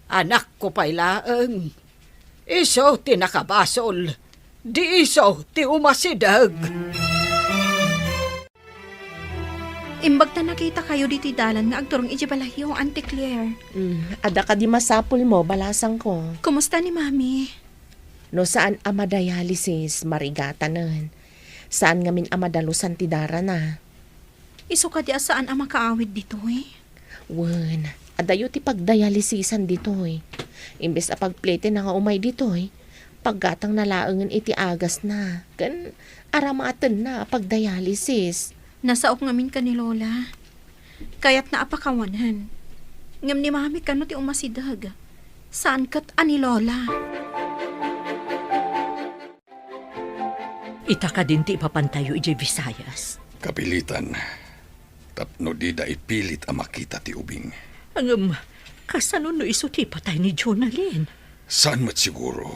Speaker 7: Anak ko pa'y laeng. Iso ti nakabasol. Di iso ti umasidag.
Speaker 8: Imbag na nakita kayo diti dalan nga agturong ijibalahiyo, Auntie Claire.
Speaker 3: Ada ka di masapul mo, balasang ko.
Speaker 8: Kumusta ni Mami?
Speaker 3: No saan amadialysis, marigatanan. Saan ngamin amadalusan ti dara na.
Speaker 8: Iso ka di saan ang makaawid dito eh?
Speaker 3: Wen, adayo ti pagdialysisan dito eh. Imbes a pagplete na nga umay dito eh. Paggatang nalaangan iti agas na. Kan aramatan na pagdialysis.
Speaker 8: Nasaok ngamin ka ni Lola. Kaya't naapakawanan. Ngam ni Mami ka no ti umasidag. Saan kat ani Lola?
Speaker 5: Ita ka din ti ipapantayo iti Visayas.
Speaker 6: Kapilitan. Tapno di da ipilit ang makita ti ubing.
Speaker 5: Ang kasano no iso ti patay ni Jonalyn?
Speaker 6: Saan mat siguro?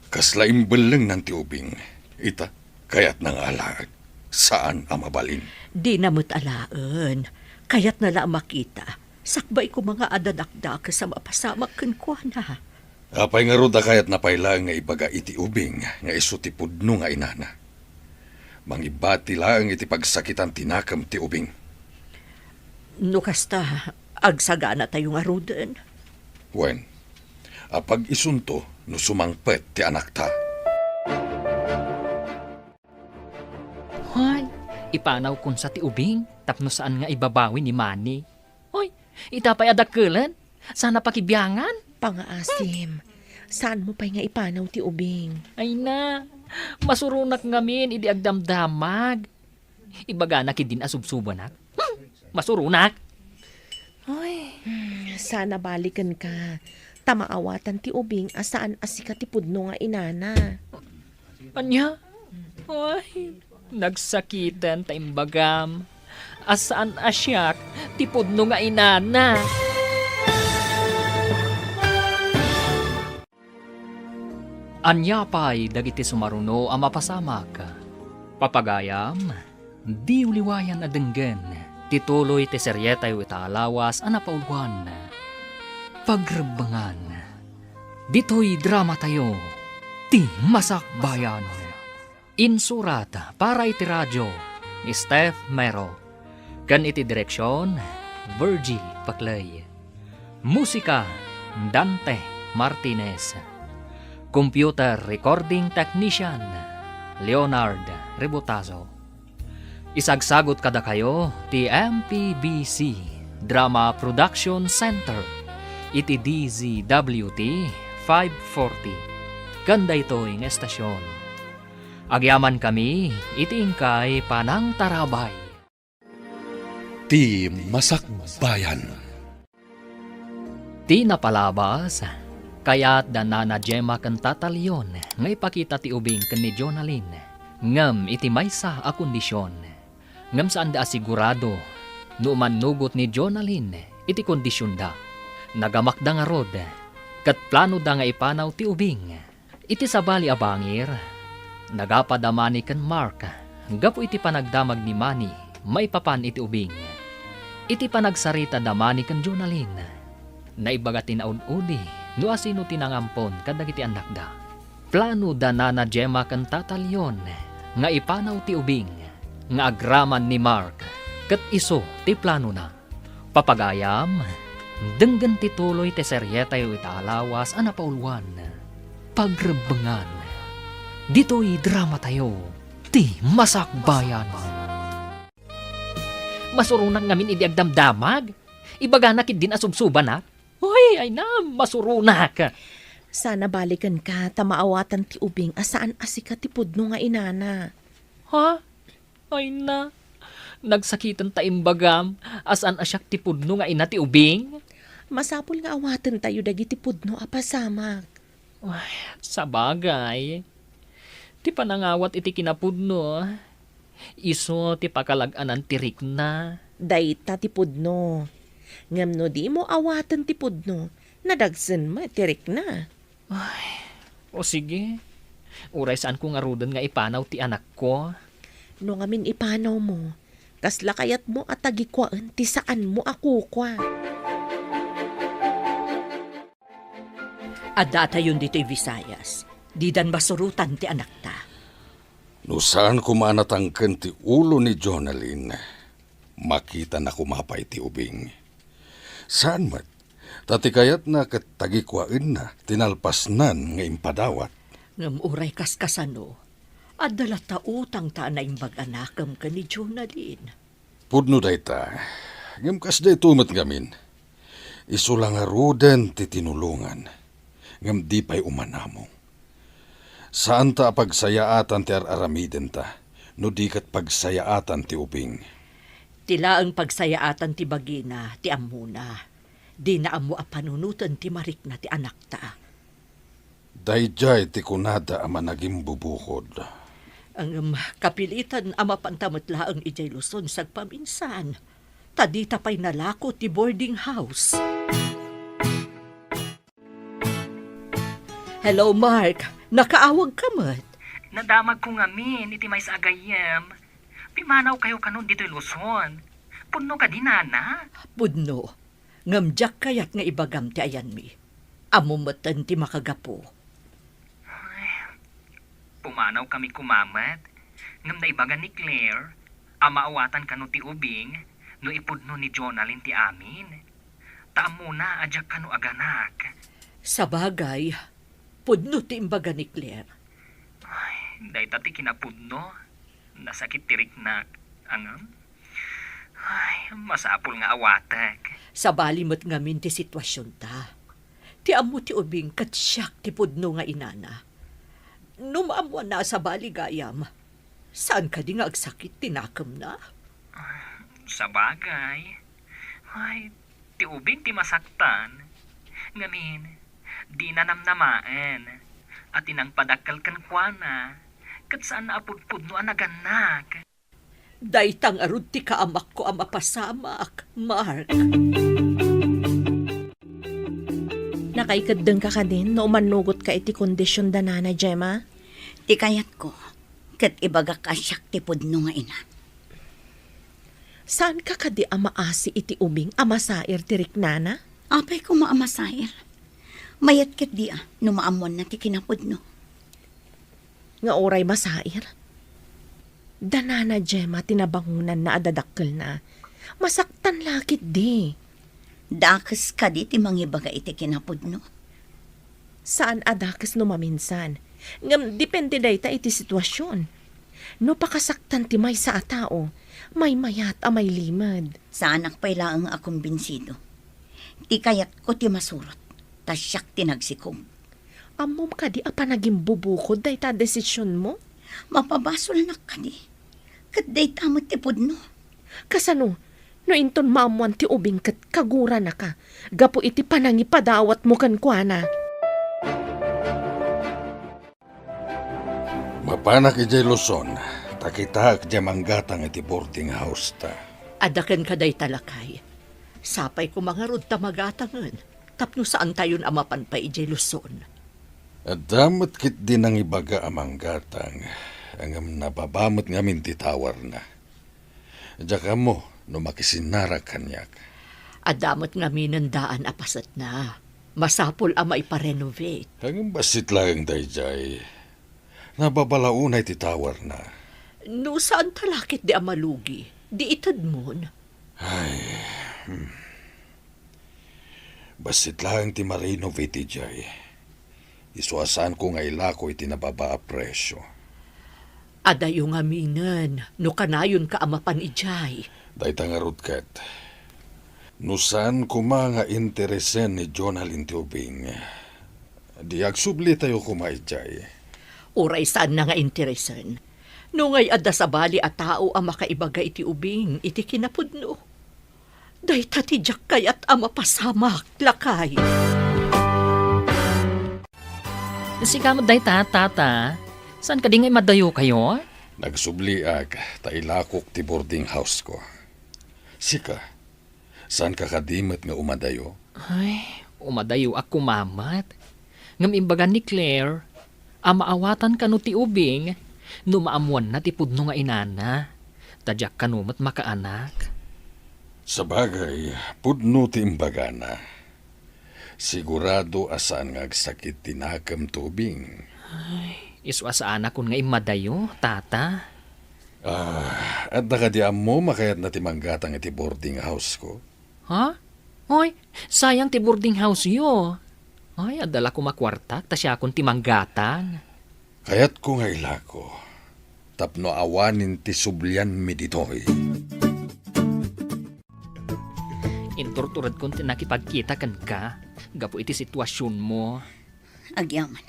Speaker 6: Kaslaim belang ng ti ubing. Ita, kaya't nangalag. Saan ang mabalin?
Speaker 5: Di namot alaan. Kaya't nala makita. Sakbay ko mga adanakda sa mapasamak kan kwa na.
Speaker 6: Apay nga ruda kaya't napailang nga ibaga iti ubing nga isu ti pudno nga inana. Mangibati lang iti pagsakitan tinakam ti ubing.
Speaker 5: No kasta, agsagana tayo nga ruden.
Speaker 6: Wen, apag isunto no sumangpet ti anak ta.
Speaker 2: Hoy, ipanaw kun sa ti ubing, tapno saan nga ibabawi ni Manny. Hoy, itapay adakelan, sana pakibiyangan.
Speaker 3: Pangaasim, saan mo pa'y nga ipanaw ti ubing?
Speaker 2: Ay na, masurunak ngamin, idi agdamdamag. Ibaga na kidin asubsubanak. Masurunak.
Speaker 3: Sana balikan ka. Tamaawatan ti ubing asaan asika ti pudno nga inana.
Speaker 2: Anya? Ay, nagsakitan ta imbagam. Asaan asyak, tipod no nga inana. Anya pa'y dagiti sumaruno ang mapasamak. Papagayam, di uliwayan adenggen, tituloy ti seryetay italawas ang napauluan. Pagrebangan, dito'y drama tayo, ti Masakbayan. Insurat para iti radyo, ni Steph Mero. Kan iti direksyon, Virgie Paclay. Musika, Dante Martinez. Computer Recording Technician, Leonard Rebutazo. Isagsagot kada kayo, ti MPBC Drama Production Center, iti DZWT 540. Kanda ito'y ng estasyon. Agyaman kami, iti ingkay Panang Tarabay.
Speaker 6: Ti Masakbayan.
Speaker 2: Ti napalabas, kaya't danana Gemma kan tatalyon, nga ipakita ti ubing kan ni Jonalyn, ngam iti maysa a kondisyon. Ngam saan da asigurado, no manugot ni Jonalyn, iti kondisyon da. Nagamakda nga rod, kat plano da nga ipanaw ti ubing. Iti sabali a bangir, nagapadamani kan Mark, gapo iti panagdamag ni Manny, maipapan iti ubing. Iti panagsarita damani kan Jonalyn, naibaga tinaud-udi, no asino tinangampon kadagiti anak da. Plano da na Gemma kan tatalyon, nga ipanaw ti ubing, nga agraman ni Mark, kat iso ti plano na. Papagayam, denggan tituloy ti seryetayo italawas ang napauluan. Pagrebangan, dito'y drama tayo, ti Masakbayan. Masurunak ngamin idi agdamdamag, ibaga na din asubsuban na. Hoy, ay na, masurunak.
Speaker 3: Sana balikan ka, tamaawatan ti ubing asaan asika ti pudno nga inana.
Speaker 2: Ha? Ay na, nagsakitan ta imbagam, asan asyak ti pudno nga ina ti ubing?
Speaker 3: Masapul nga awatan tayo dagiti pudno a pasamak.
Speaker 2: Ay, sa bagay. Ti panangawat iti kinapudno. Iso ti pakalaganan tirik na.
Speaker 3: Dayta ti pudno. Ngam no di mo awatan ti pudno, nadagsan mo tirik na.
Speaker 2: O sige, uray saan ko nga rudan nga ipanaw ti anak ko.
Speaker 3: No ngamin ipanaw mo, kasla kayat mo at tagikwaan ti saan mo ako kwa.
Speaker 5: Adata yun dito'y Visayas. Di dan masurutan ti anak ta.
Speaker 6: No saan kumanatangken ti ulo ni Jonalyn, makita na kumapay ti ubing. Saan mat? Tati kayat na katagikwain na, tinalpasnan nga impadawat.
Speaker 5: Ngam uray kaskasano, adala ta utang ta na imbag-anakam ka ni Jonalyn.
Speaker 6: Pudno dayta, ngam kas day tumat ngamin. Isulang aruden ti tinulungan, ngam di pa'y umanamo. Saan ta pagsayaatan ti aramiden ta, no di kat pagsayaatan ti ubing.
Speaker 5: Tila ang pagsayaatan ti bagina, ti amuna. Di na amo a panunutan ti marik na ti anak ta.
Speaker 6: Dayjay ti kunada ama naging bubukod.
Speaker 5: Ang kapilitan ama pantamatla ang ijay Luzon sagpaminsan. Tadita pa'y nalako ti boarding house. Hello, Mark. Nakaawag ka mat?
Speaker 2: Nadamag ko ngamin, iti may sa agayem. Pimanaw kayo kanon dito'y Luzon. Puno ka din, nana.
Speaker 5: Pudno, ngamjak kayat nga ibagam ti ayan mi. Amumatan ti makagapo.
Speaker 2: Pumanaw kami kumamat. Ngam na ibaga ni Claire, amaawatan kano ti ubing, no ipudno ni Jonalyn ti amin. Taam muna, adyak kano aganak.
Speaker 5: Sa bagay, pudno ti imbaga ni Claire.
Speaker 2: Day tati kinapudno. Nasakit tirik na angam. Masapol nga awatek.
Speaker 5: Sa balimot ngamin ti sitwasyon ta. Ti amo ti ubing katsyak ti pudno nga inana. Numaamwa na sa baligayam. Saan ka di nga agsakit tinakam na?
Speaker 2: Sa bagay. Ti ubing ti masaktan. Ngamin, di na namnamaen. At inang padakal kan kuana. Kat saan na apudpudno anaganak.
Speaker 5: Daytang arud ti kaamak ko ang mapasamak, Mark.
Speaker 3: Nakaikadeng ka ka din no manugot ka iti kondisyon da na Gemma?
Speaker 4: Ti kayat ko, kat ibaga kasyak ti pudno nga ina.
Speaker 3: Saan ka kadi amaasi iti ubing amasair ti riknana?
Speaker 4: Apay ko maamasair. Mayat kat di no maamon na ti kinapudno.
Speaker 3: Nga oray masair? Danana Gemma tinabangunan na adadakkel na. Masaktan lakit di.
Speaker 4: Dakas ka di ti mangibaga iti kinapudno.
Speaker 3: Saan adakes no maminsan? Ngam depende dayta iti sitwasyon. No pakasaktan ti may sa atao, may mayat a may limad.
Speaker 4: Sa anak pa'y laang akong binsido. Ti kayat ko ti masurot. Tasyak ti nagsikog.
Speaker 3: Amom ka di apa naging bubukod dayta desisyon mo?
Speaker 4: Mapabasol na ka di. Kat day tamot ti pudno.
Speaker 3: Kasano, no inton maamuan ti ubing kat kagura na ka. Gapo iti panangipadawat mo kan kuana.
Speaker 6: Mapanak ijay Luzon, takita kajay manggatang iti boarding house ta.
Speaker 5: Adakan ka day talakay. Sapay ko mga rod tamagatangan. Tapno saan tayon amapan pa ijay Luzon.
Speaker 6: At damot kit din ang ibaga amang gatang, ang nababamot ngamin titawar na. Diyaka mo, no makisinara kanyak.
Speaker 5: Adamot nga minandaan apasat na. Masapol ama iparenovate.
Speaker 6: Ang basit lang dayjay, nababalaunay titawar na.
Speaker 5: No saan talakit di amalugi? Di itad mon.
Speaker 6: Basit lang ti ma-renovate jay. Isuasan ko nga ilako iti nababa a presyo.
Speaker 5: Adayo nga minan, no kanayon ka amapan ijay.
Speaker 6: Dahita nga rutkat. Nusan kuma nga interesen ni Jonalyn ti ubing. Di agsubli tayo kumaijay.
Speaker 5: Uray saan na nga interesan. No ngay adda sa bali a tao ang makaibaga iti ubing, iti kinapudno. Day tatidyak kayat ang mapasamak, lakay.
Speaker 2: Sikamot day tata. Saan ka di nga madayo kayo?
Speaker 6: Nagsubli ag, tailakok ti boarding house ko. Sika, saan ka kadimat nga umadayo?
Speaker 2: Umadayo ako mamat. Ngam imbagan ni Claire, amaawatan ka no ti ubing, numaamuan na ti pudno nga inana. Tadyak kanumat makaanak.
Speaker 6: Sa bagay, pudno ti imbagana. Sigurado asaan nga agsakit tinakam tubing.
Speaker 2: Iswa anak kun nga imadayo, tata.
Speaker 6: At nakadiam mo makayat na ti manggatang iti boarding house ko.
Speaker 2: Ha? Hoy, sayang ti boarding house yo. Ay, adala ko makwartak, ta siya kun ti manggatan.
Speaker 6: Kayat ko nga ilako. Tapno awanin ti sublian mi ditoy.
Speaker 2: Inturturad kun ti nakipagkita kan ka. Gapo iti sitwasyon mo.
Speaker 4: Agyaman.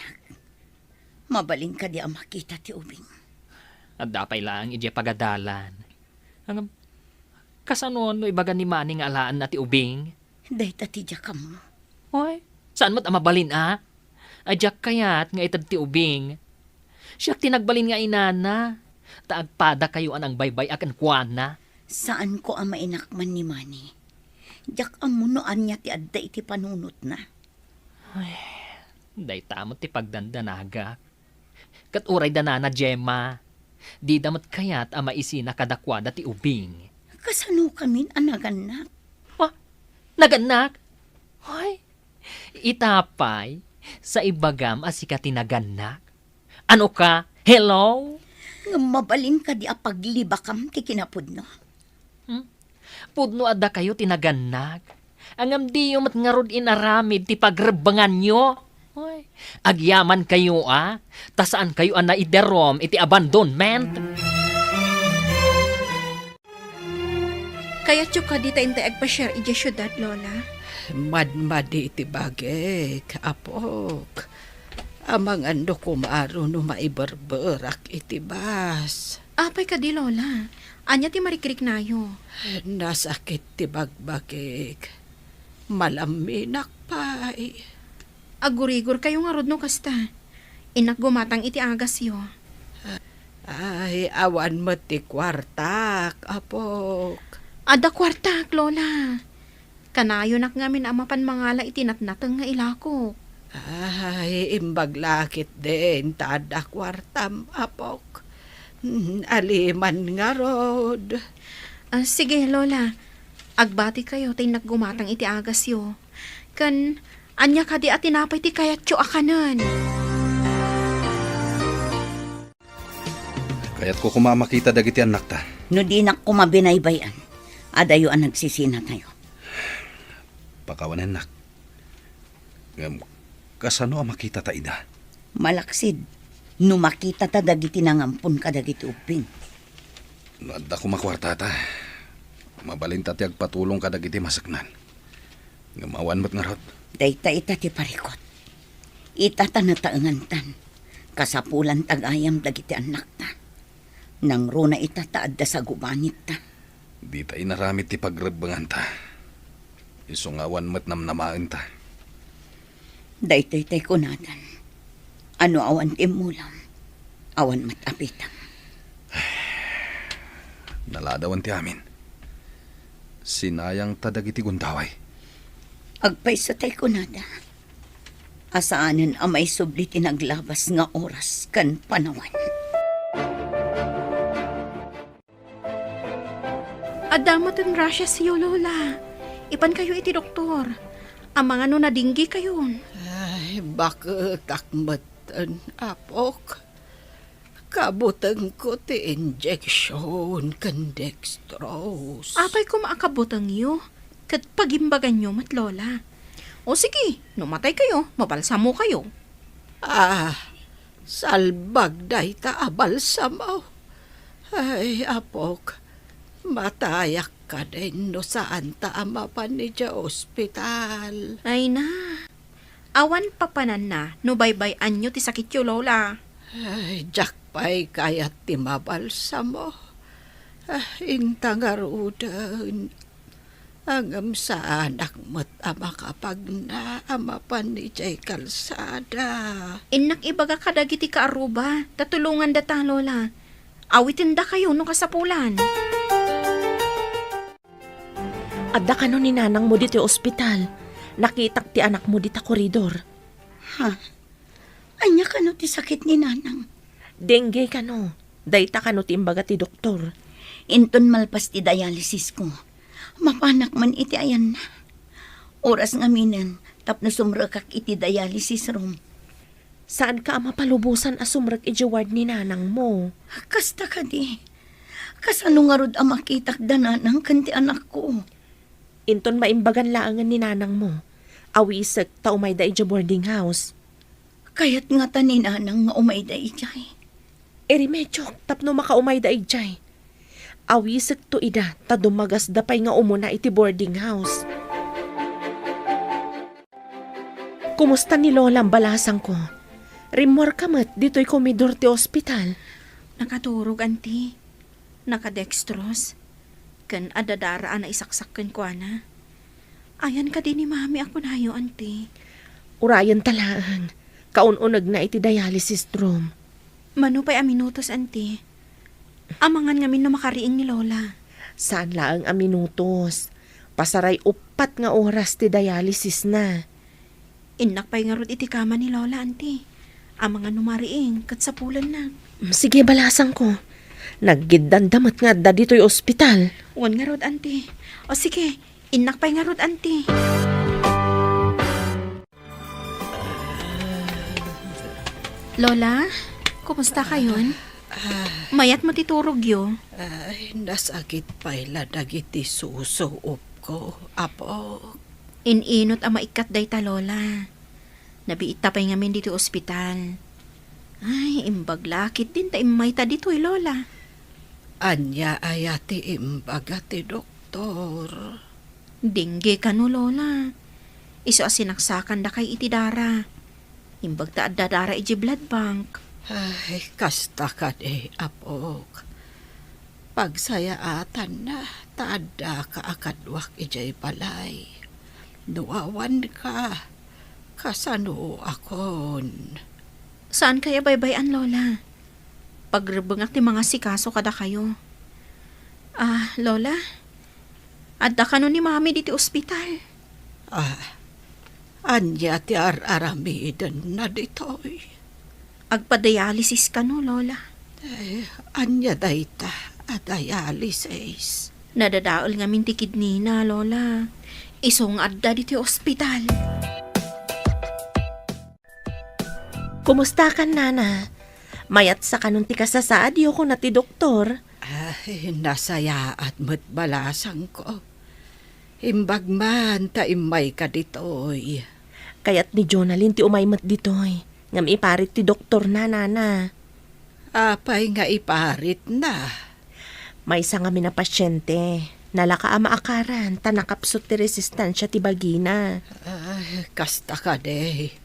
Speaker 4: Mabaling ka di ang makita ti ubing.
Speaker 2: At dapay lang iti pagadalan. Ang kasano no ibaga ni Manny nga alaan na ti ubing?
Speaker 4: Day tatidya ka mo.
Speaker 2: Hoy, saan mo't amabalin Adyak kayat nga itad ti ubing. Siyak tinagbalin nga inana. Taagpada kayo anang baybay akan kuana.
Speaker 4: Saan ko ang mainakman ni Manny? Diyak ang munoan niya ti adda iti panunot na.
Speaker 2: Day tamot ti pagdandanaga. Kat uray danana Gemma. Di damat kayat ama isina kadakwada ti ubing.
Speaker 4: Kasano kami anaganak?
Speaker 2: Naganak? Hoy, itapay, sa ibagam asika tinaganak. Ano ka? Hello?
Speaker 4: Nga mabalin ka di apaglibakam ti kinapudno.
Speaker 2: Pudno adda kayo tinaganak. Angam di yung matngarod inaramid ti pagrebangan nyo. Hoy, agyaman kayo tasaan kayo na iderom iti abandonment.
Speaker 8: Kaya tsuka di tayo intay agpa-share iti syudad, Lola.
Speaker 7: Madmadi iti bagek, apok. Amang ando kumaro no maiberberak iti bas.
Speaker 8: Apay ka di, Lola. Anya ti marikrik nayo.
Speaker 7: Nasakit ti bagbagek. Malaminak pa'y.
Speaker 8: Agurigur kayo nga rod no kasta. Inak gumatang iti agas yo.
Speaker 7: Ay, awan mo ti kwartak, apok.
Speaker 8: Ada kwartak, Lola. Kanayo nak ngamin amapan mangala itinatnatang nga ilako.
Speaker 7: Ay, imbaglakit din, tada kwartam, apok. Aliman nga rod.
Speaker 8: Sige, Lola. Agbati kayo tay naggumatang iti agas yo. Kan, anya ka di atinapay ti kayat tyo akanan.
Speaker 1: Kaya't ko kumamakita dagiti anak ta.
Speaker 4: No di na kumabinaybayan. Adayo ang nagsisina tayo.
Speaker 1: Pakawanan nak. Kasano ang makita ta ida?
Speaker 4: Malaksid. No makita ta dagiti nangampun ka dagiti uping.
Speaker 1: Nadda ko makwarta ta. Mabalin ta ti agpatulong ka dagiti masaknan. Ngamawan mo't nga rod.
Speaker 4: Dayta ita ti parikot. Ita ta nataangantan. Kasapulan tagayam dagiti anak ta. Nang runa ita taadda sa gubanit ta.
Speaker 1: Di ta inaramit ti pagrebangan ta. Isungawan mo't namnamaan ta.
Speaker 4: Daytoy tay kunatan. Ano awan timulam. Awan matapitam.
Speaker 1: Naladawan ti amin. Sinayang ta dagiti gundaway.
Speaker 4: Agpay sa tay kunada. Asaanan amay subli tinaglabas nga oras kan panawan.
Speaker 8: Adamat ang rasya siyo, Lola. Ipan kayo iti doktor. Ang mga no nadinggi kayon.
Speaker 7: Ay, bakit akmatan, apok? Kabutang ko ti injection kan dextrose.
Speaker 8: Apay ko maakabutang iyo. Kat pagimbagan nyo, mat Lola. O sige, numatay kayo, mabalsamo kayo.
Speaker 7: Salbag day ta abalsamaw. Ay, apok, matayak ka din no saan ta amapan ni dya ospital.
Speaker 8: Ay na. Awan papanan na, no baybayan nyo ti sakit yo, Lola.
Speaker 7: Ay, jakpay kayat ti mabalsamo. Intangarudan. Angam sa anak mo't ama kapag na amapan ni dya kalsada.
Speaker 8: Inak ibaga kadagiti ka aruba, tatulungan data, Lola. Awitin da kayo no kasapulan.
Speaker 3: Adda ka no ni nanang mo dito ospital. Nakitak ti anak mo dito koridor.
Speaker 4: Ha? Anya ka no ti sakit ni nanang?
Speaker 3: Dengue ka no. Dayta ka no ti imbaga ti doktor.
Speaker 4: Inton malpas ti dialysis ko. Mapanak man iti ayan na. Oras nga minan, tapno sumrakak iti dialysis room.
Speaker 3: Saan ka mapalubusan asumrag iti ward ni nanang mo?
Speaker 4: Kasta ka di. Kasano nga rod ang makitak dananang kanti anak ko.
Speaker 3: Inton maimbagan laangan ni nanang mo. Awisag ta umay da iti boarding house.
Speaker 4: Kaya't nga ta ni nanang nga umay da ijay.
Speaker 3: Medyo tapno makaumay da ijay. Awisag to ida ta dumagas da pay nga umuna iti boarding house. Kumusta ni Lola ang balasang ko? Rimor ka mat dito'y komidor ti ospital.
Speaker 8: Nakaturog, anti. Nakadextrose. Kan adadaraan na isaksak kan ko, ana. Ayan ka din ni mami ako na yo, anti.
Speaker 3: Urayan talaan. Kaununag na iti dialysis room.
Speaker 8: Mano pa'y aminutos, anti. Amangan ngamin na makariing ni Lola.
Speaker 3: Saan laang a minutos? Pasaray upat nga oras ti dialysis na.
Speaker 8: Inak pa'y nga rod iti kama ni Lola, anti. ang mga numariing katsapulan na.
Speaker 3: Sige, balasan ko. Naggidandamat nga da dito'y ospital.
Speaker 8: Wan nga rod, auntie. O sige, inak pa'y nga rod, auntie. Lola, kumusta kayon? Mayat mo titurog yo.
Speaker 5: Ay, nasakit pa'y dagiti susuop ko, apo.
Speaker 8: Ininot ang maikat day ta, Lola. Nabiita pa'y ngamin dito ospital. Ay, imbaglakit din ta imay ta dito'y, Lola.
Speaker 5: Anya ayati imbaga ti doktor.
Speaker 8: Dingge ka no, Lola. Iso asinaksakan da kay iti dara. Imbag ta adda dara iji blood bank.
Speaker 5: Ay, kasta ka de, apok. Pagsayaatan na, taada ka akadwak ijay balay. Nuawan ka, kasano akon.
Speaker 8: Saan kaya baybayan, Lola? Pagrebengak ti mga sikaso kada kayo. Lola? Adda ka no ni mami diti ospital.
Speaker 5: Anya ti aramidan na ditoy.
Speaker 8: Agpa-dialysis ka no, Lola.
Speaker 5: Anya dayta at dialysis.
Speaker 8: Nadadaol nga min ti kidney na, Lola. Isong adda diti ospital.
Speaker 3: Kumusta ka, Nana? Mayat sa kanun ti kasasaad yo ko na ti doktor.
Speaker 5: Ay, nasaya at matbalasang ko. Imbag man ta imay ka ditoy.
Speaker 3: Kayat ni Jonalyn ti umaymat ditoy. Ngam iparit ti doktor na, Nana.
Speaker 5: Apay nga iparit na.
Speaker 3: May isa nga na pasyente. Nalaka ama akaran, tanakapsot ti resistansya ti bagina.
Speaker 5: Ay, kasta ka de.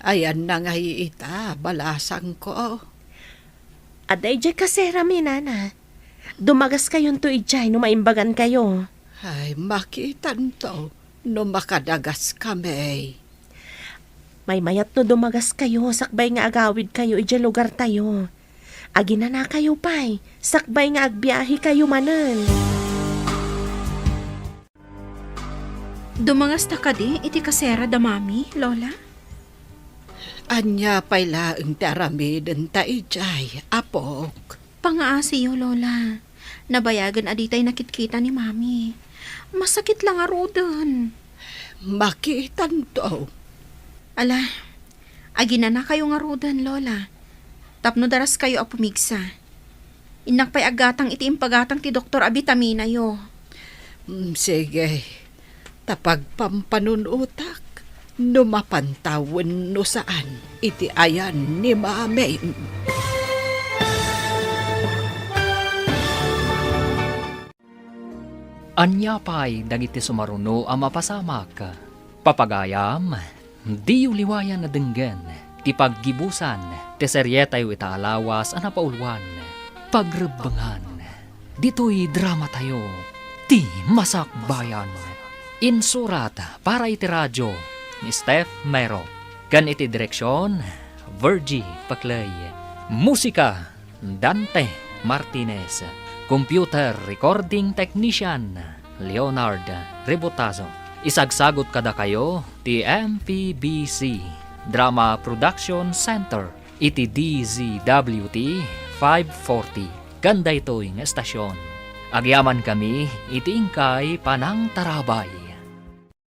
Speaker 5: Ayan na nga ita, balasang ko.
Speaker 3: Aday jay kasera mi, Nana. Dumagas kayon to ijay no maimbagan kayo.
Speaker 5: Ay, makitan to, no makadagas kami.
Speaker 3: May mayat no dumagas kayo, sakbay nga agawid kayo ijay lugar tayo. Agina na kayo pay, sakbay nga agbiyahe kayo manen.
Speaker 8: Dumangas ta ka di, iti kasera da mami, Lola?
Speaker 5: Anya pa'y laeng taramidin ta ijay, apok.
Speaker 8: Pangaasi yo, Lola. Nabayagan aditay nakitkita ni mami. Masakit lang arudan.
Speaker 5: Makitan to.
Speaker 8: Ala, agina na kayo nga rudan, Lola. Tapno daras kayo a pumigsa. Inak pa'y agatang iti impagatang ti Dr. Abitamina yo.
Speaker 5: Sige, tapag pampanunutak, numapantawan no saan, iti ayan ni mami.
Speaker 2: Anya pa'y dagiti sumaruno ang mapasamak. Papagayam, di liwayan na denggan, ti paggibusan, ti seryetayo itaalawas ang napaulwan, pagrebangan, dito'y drama tayo, ti masakbayan. Insurat para iti radyo ni Steph Mero. Kan iti direksyon, Virgie Paclay. Musika, Dante Martinez. Computer Recording Technician, Leonard Rebotazo. Isagsagot kada kayo, ti MPBC Drama Production Center, iti DZWT 540. Ganda ito'y estasyon. Agyaman kami, iti ingkay Panang Tarabay.